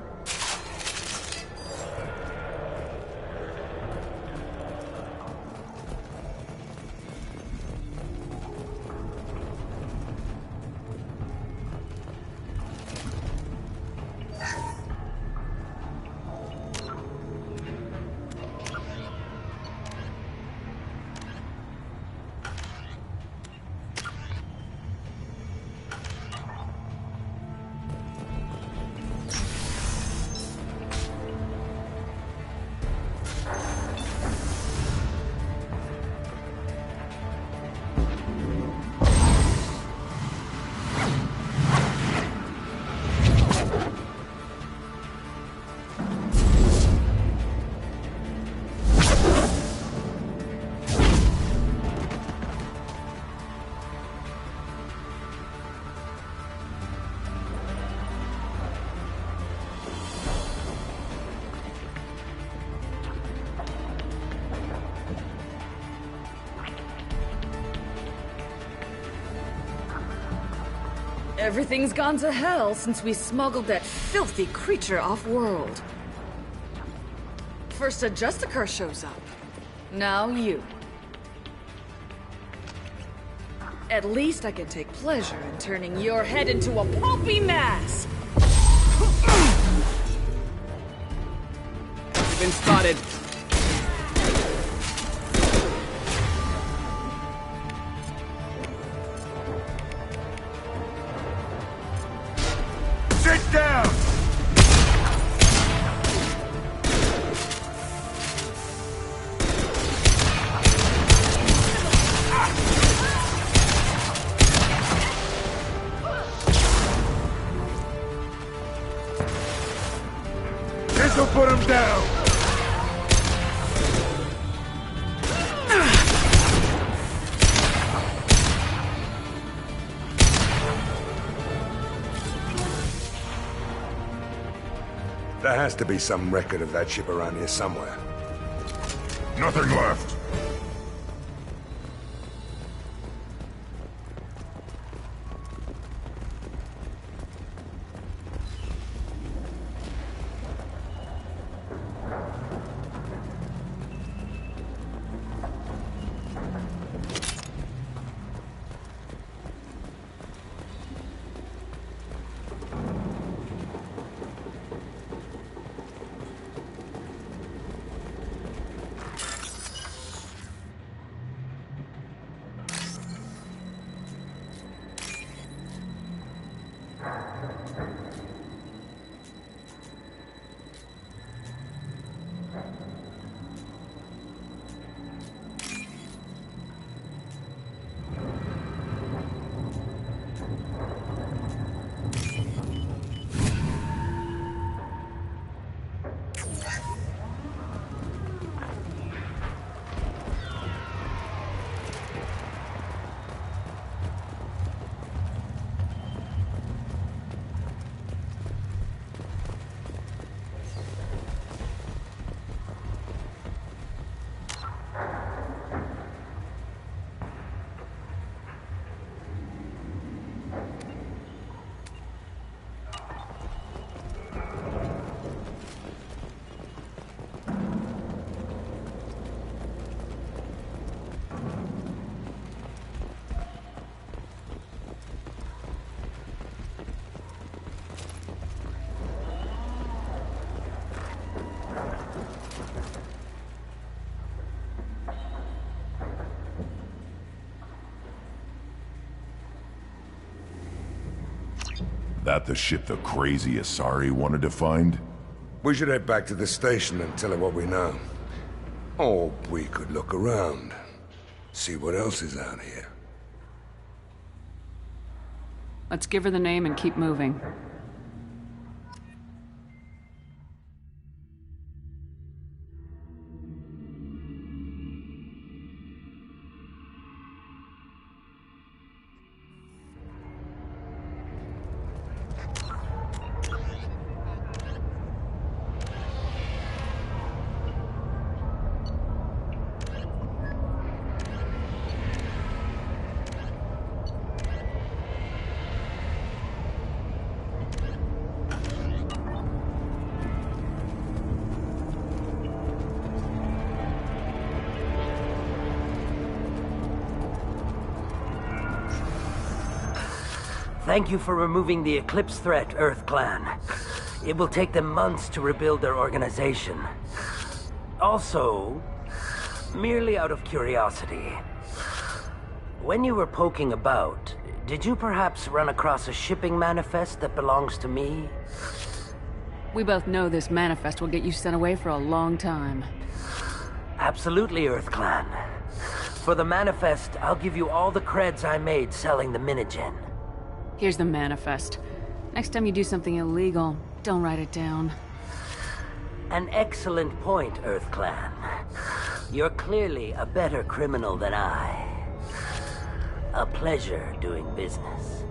Everything's gone to hell since we smuggled that filthy creature off-world. First a Justicar shows up. Now you. At least I can take pleasure in turning your head into a pulpy mass! You've been spotted. Sit down! This'll put him down! There has to be some record of that ship around here somewhere. Nothing left. That the ship the crazy Asari wanted to find? We should head back to the station and tell her what we know. Or we could look around. See what else is out here. Let's give her the name and keep moving. Thank you for removing the Eclipse threat, Earth Clan. It will take them months to rebuild their organization. Also, merely out of curiosity, when you were poking about, did you perhaps run across a shipping manifest that belongs to me? We both know this manifest will get you sent away for a long time. Absolutely, Earth Clan. For the manifest, I'll give you all the creds I made selling the Minigen. Here's the manifest. Next time you do something illegal, don't write it down. An excellent point, Earth Clan. You're clearly a better criminal than I. A pleasure doing business.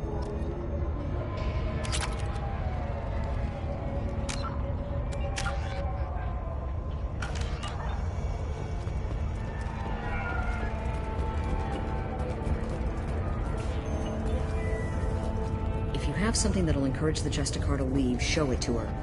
If you have something that'll encourage the Justicar to leave, show it to her.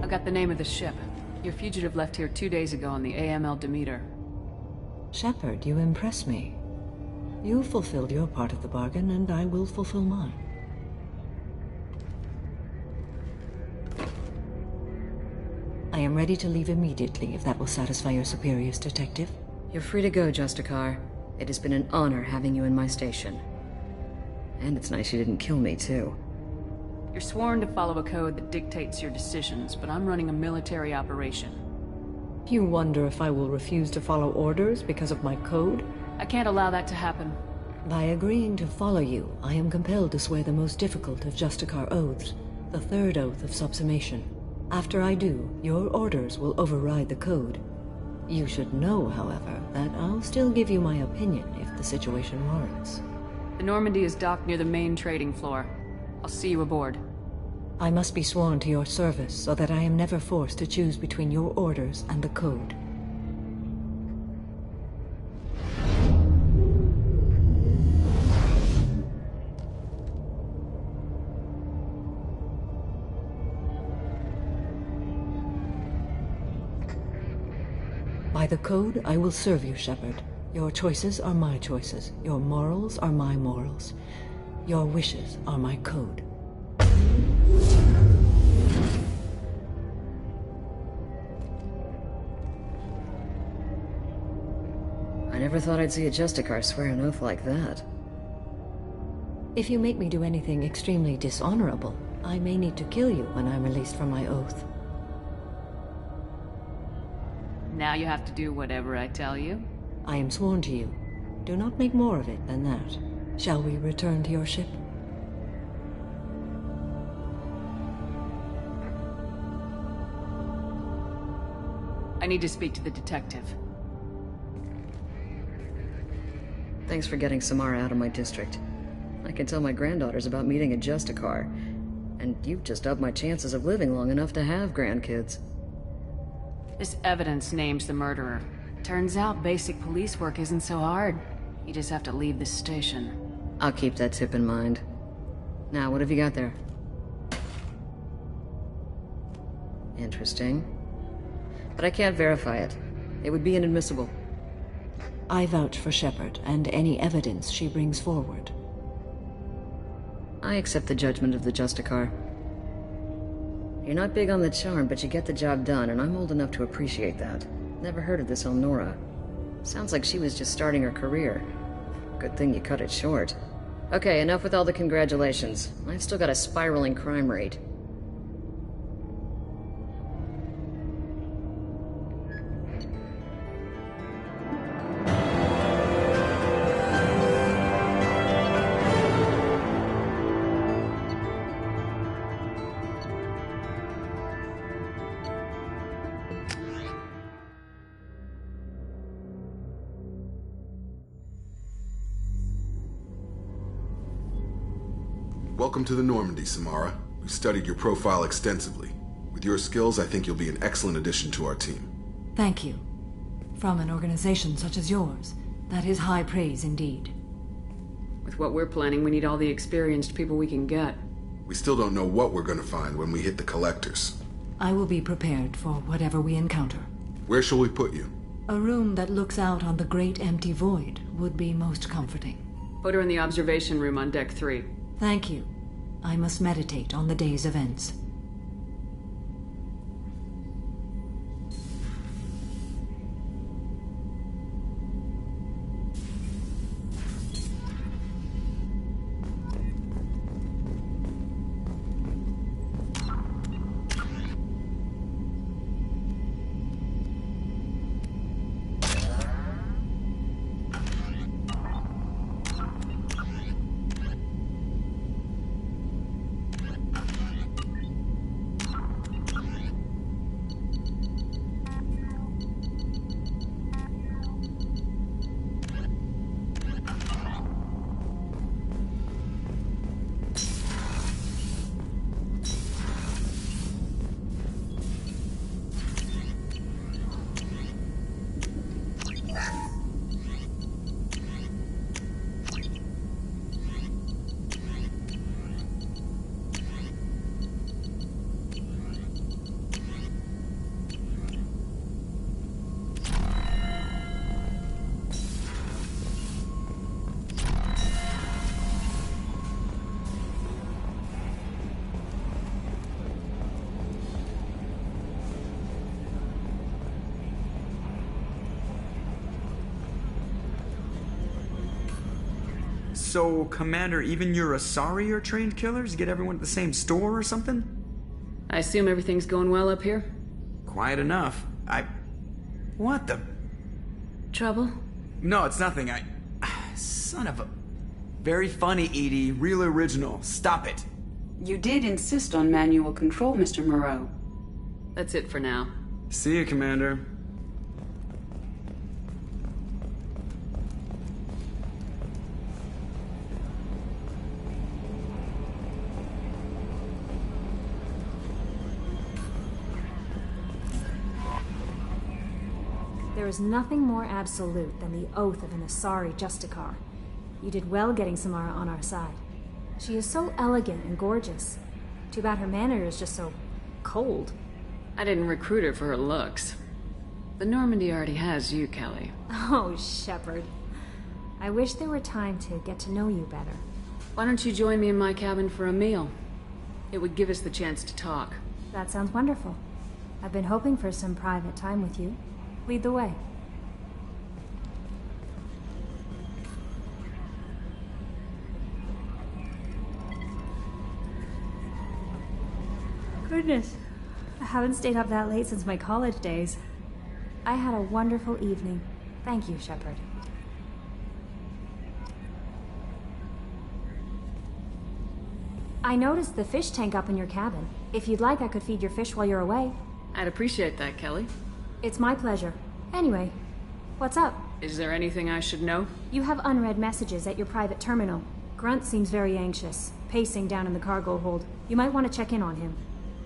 I got the name of the ship. Your fugitive left here 2 days ago on the AML Demeter. Shepard, you impress me. You fulfilled your part of the bargain, and I will fulfill mine. I am ready to leave immediately, if that will satisfy your superiors, Detective. You're free to go, Justicar. It has been an honor having you in my station. And it's nice you didn't kill me, too. You're sworn to follow a code that dictates your decisions, but I'm running a military operation. You wonder if I will refuse to follow orders because of my code? I can't allow that to happen. By agreeing to follow you, I am compelled to swear the most difficult of Justicar oaths, the third oath of subsumation. After I do, your orders will override the code. You should know, however, that I'll still give you my opinion if the situation warrants. The Normandy is docked near the main trading floor. I'll see you aboard. I must be sworn to your service so that I am never forced to choose between your orders and the code. By the code, I will serve you, Shepard. Your choices are my choices. Your morals are my morals. Your wishes are my code. I never thought I'd see a Justicar swear an oath like that. If you make me do anything extremely dishonorable, I may need to kill you when I'm released from my oath. Now you have to do whatever I tell you? I am sworn to you. Do not make more of it than that. Shall we return to your ship? I need to speak to the detective. Thanks for getting Samara out of my district. I can tell my granddaughters about meeting a Justicar, and you've just upped my chances of living long enough to have grandkids. This evidence names the murderer. Turns out basic police work isn't so hard. You just have to leave this station. I'll keep that tip in mind. Now, what have you got there? Interesting. but I can't verify it. It would be inadmissible. I vouch for Shepard and any evidence she brings forward. I accept the judgment of the Justicar. You're not big on the charm, but you get the job done, and I'm old enough to appreciate that. Never heard of this Elnora. Sounds like she was just starting her career. Good thing you cut it short. Okay, enough with all the congratulations. I've still got a spiraling crime rate. Welcome to the Normandy, Samara. We've studied your profile extensively. With your skills, I think you'll be an excellent addition to our team. Thank you. From an organization such as yours, that is high praise indeed. With what we're planning, we need all the experienced people we can get. We still don't know what we're gonna find when we hit the collectors. I will be prepared for whatever we encounter. Where shall we put you? A room that looks out on the great empty void would be most comforting. Put her in the observation room on Deck 3. Thank you. I must meditate on the day's events. So, Commander, even your Asari are trained killers? Get everyone at the same store or something? I assume everything's going well up here? Quiet enough. What the... Trouble? No, it's nothing. Son of a... Very funny, Edie. Real original. Stop it. You did insist on manual control, Mr. Moreau. That's it for now. See you, Commander. There is nothing more absolute than the oath of an Asari Justicar. You did well getting Samara on our side. She is so elegant and gorgeous. Too bad her manner is just so... cold. I didn't recruit her for her looks. The Normandy already has you, Kelly. Oh, Shepard. I wish there were time to get to know you better. Why don't you join me in my cabin for a meal? It would give us the chance to talk. That sounds wonderful. I've been hoping for some private time with you. Lead the way. Goodness, I haven't stayed up that late since my college days. I had a wonderful evening. Thank you, Shepard. I noticed the fish tank up in your cabin. If you'd like, I could feed your fish while you're away. I'd appreciate that, Kelly. It's my pleasure. Anyway, what's up? Is there anything I should know? You have unread messages at your private terminal. Grunt seems very anxious, pacing down in the cargo hold. You might want to check in on him.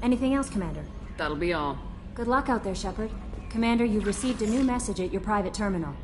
Anything else, Commander? That'll be all. Good luck out there, Shepard. Commander, you've received a new message at your private terminal.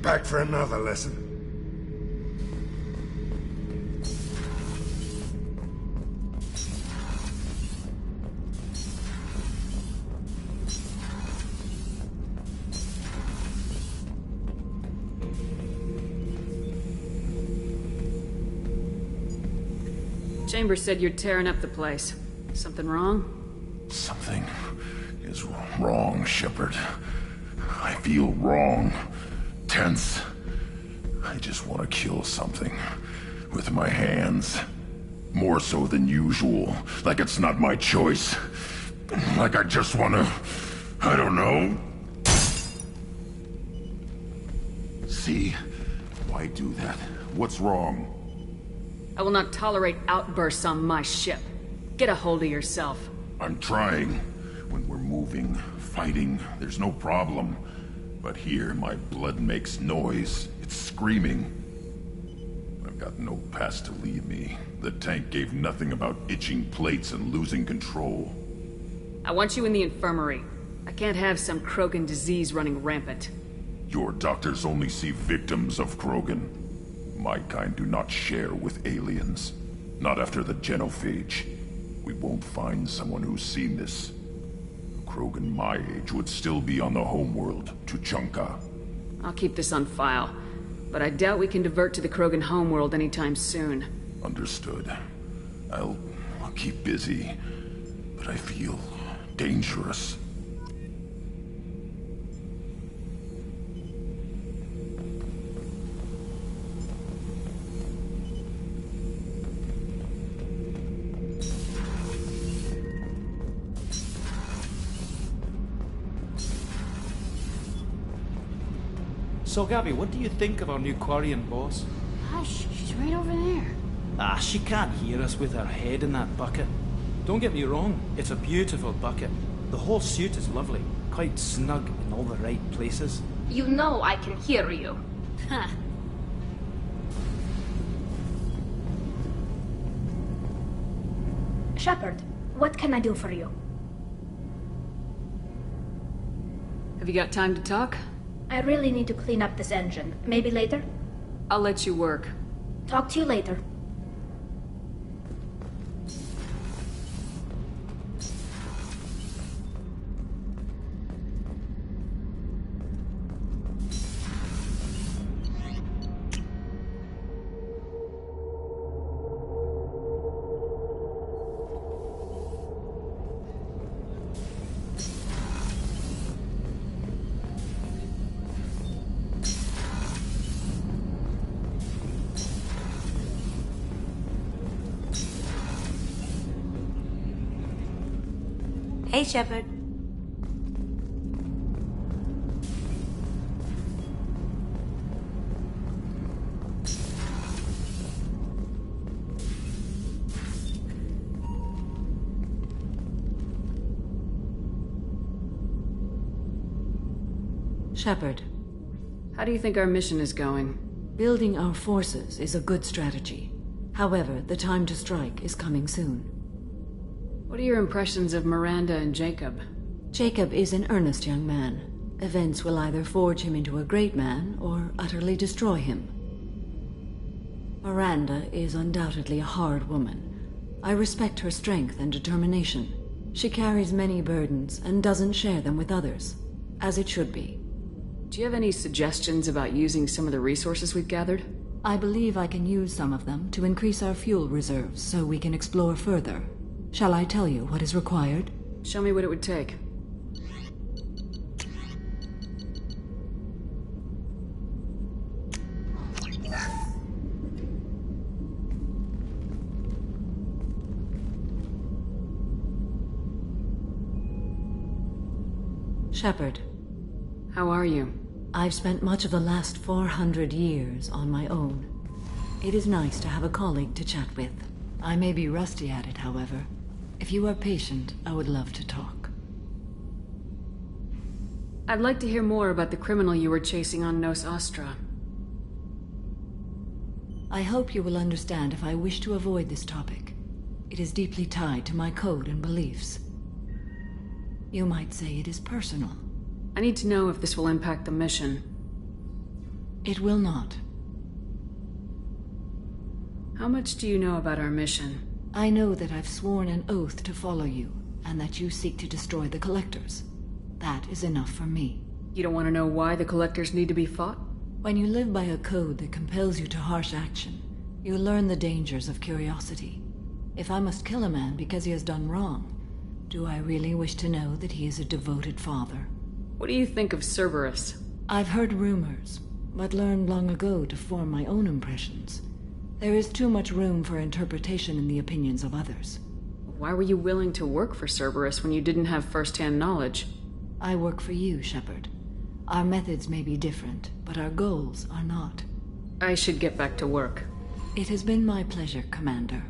back for another lesson. Chambers said you're tearing up the place. Something wrong? Something is wrong, Shepard. I feel wrong. Tense. I just want to kill something. With my hands. More so than usual. Like it's not my choice. Like I just want to... I don't know. See? Why do that? What's wrong? I will not tolerate outbursts on my ship. Get a hold of yourself. I'm trying. When we're moving, fighting, there's no problem. But here, my blood makes noise. It's screaming. I've got no past to lead me. The tank gave nothing about itching plates and losing control. I want you in the infirmary. I can't have some Krogan disease running rampant. Your doctors only see victims of Krogan. My kind do not share with aliens. Not after the genophage. We won't find someone who's seen this. A Krogan my age would still be on the homeworld, Tuchanka. I'll keep this on file, but I doubt we can divert to the Krogan homeworld anytime soon. Understood. I'll keep busy, but I feel dangerous. So, Gabby, what do you think of our new Quarian boss? Hush, she's right over there. Ah, she can't hear us with her head in that bucket. Don't get me wrong, it's a beautiful bucket. The whole suit is lovely, quite snug in all the right places. You know I can hear you. Huh. Shepard, what can I do for you? Have you got time to talk? I really need to clean up this engine. Maybe later? I'll let you work. Talk to you later. Hey, Shepard. Shepard. How do you think our mission is going? Building our forces is a good strategy. However, the time to strike is coming soon. What are your impressions of Miranda and Jacob? Jacob is an earnest young man. Events will either forge him into a great man, or utterly destroy him. Miranda is undoubtedly a hard woman. I respect her strength and determination. She carries many burdens, and doesn't share them with others, as it should be. Do you have any suggestions about using some of the resources we've gathered? I believe I can use some of them to increase our fuel reserves so we can explore further. Shall I tell you what is required? Show me what it would take. Shepard. How are you? I've spent much of the last 400 years on my own. It is nice to have a colleague to chat with. I may be rusty at it, however. If you are patient, I would love to talk. I'd like to hear more about the criminal you were chasing on Nos Astra. I hope you will understand if I wish to avoid this topic. It is deeply tied to my code and beliefs. You might say it is personal. I need to know if this will impact the mission. It will not. How much do you know about our mission? I know that I've sworn an oath to follow you, and that you seek to destroy the Collectors. That is enough for me. You don't want to know why the Collectors need to be fought? When you live by a code that compels you to harsh action, you learn the dangers of curiosity. If I must kill a man because he has done wrong, do I really wish to know that he is a devoted father? What do you think of Cerberus? I've heard rumors, but learned long ago to form my own impressions. There is too much room for interpretation in the opinions of others. Why were you willing to work for Cerberus when you didn't have first-hand knowledge? I work for you, Shepard. Our methods may be different, but our goals are not. I should get back to work. It has been my pleasure, Commander.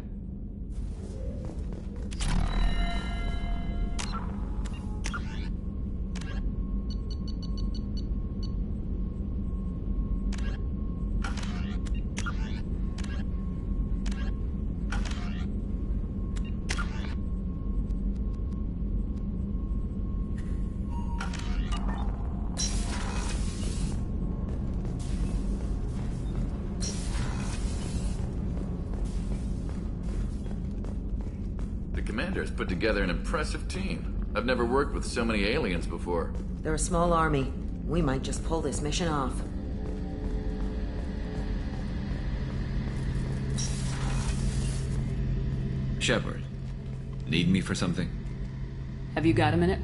The commander's put together an impressive team. I've never worked with so many aliens before. They're a small army. We might just pull this mission off. Shepard, need me for something? Have you got a minute?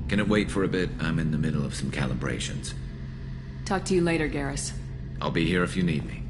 Can it wait for a bit? I'm in the middle of some calibrations. Talk to you later, Garrus. I'll be here if you need me.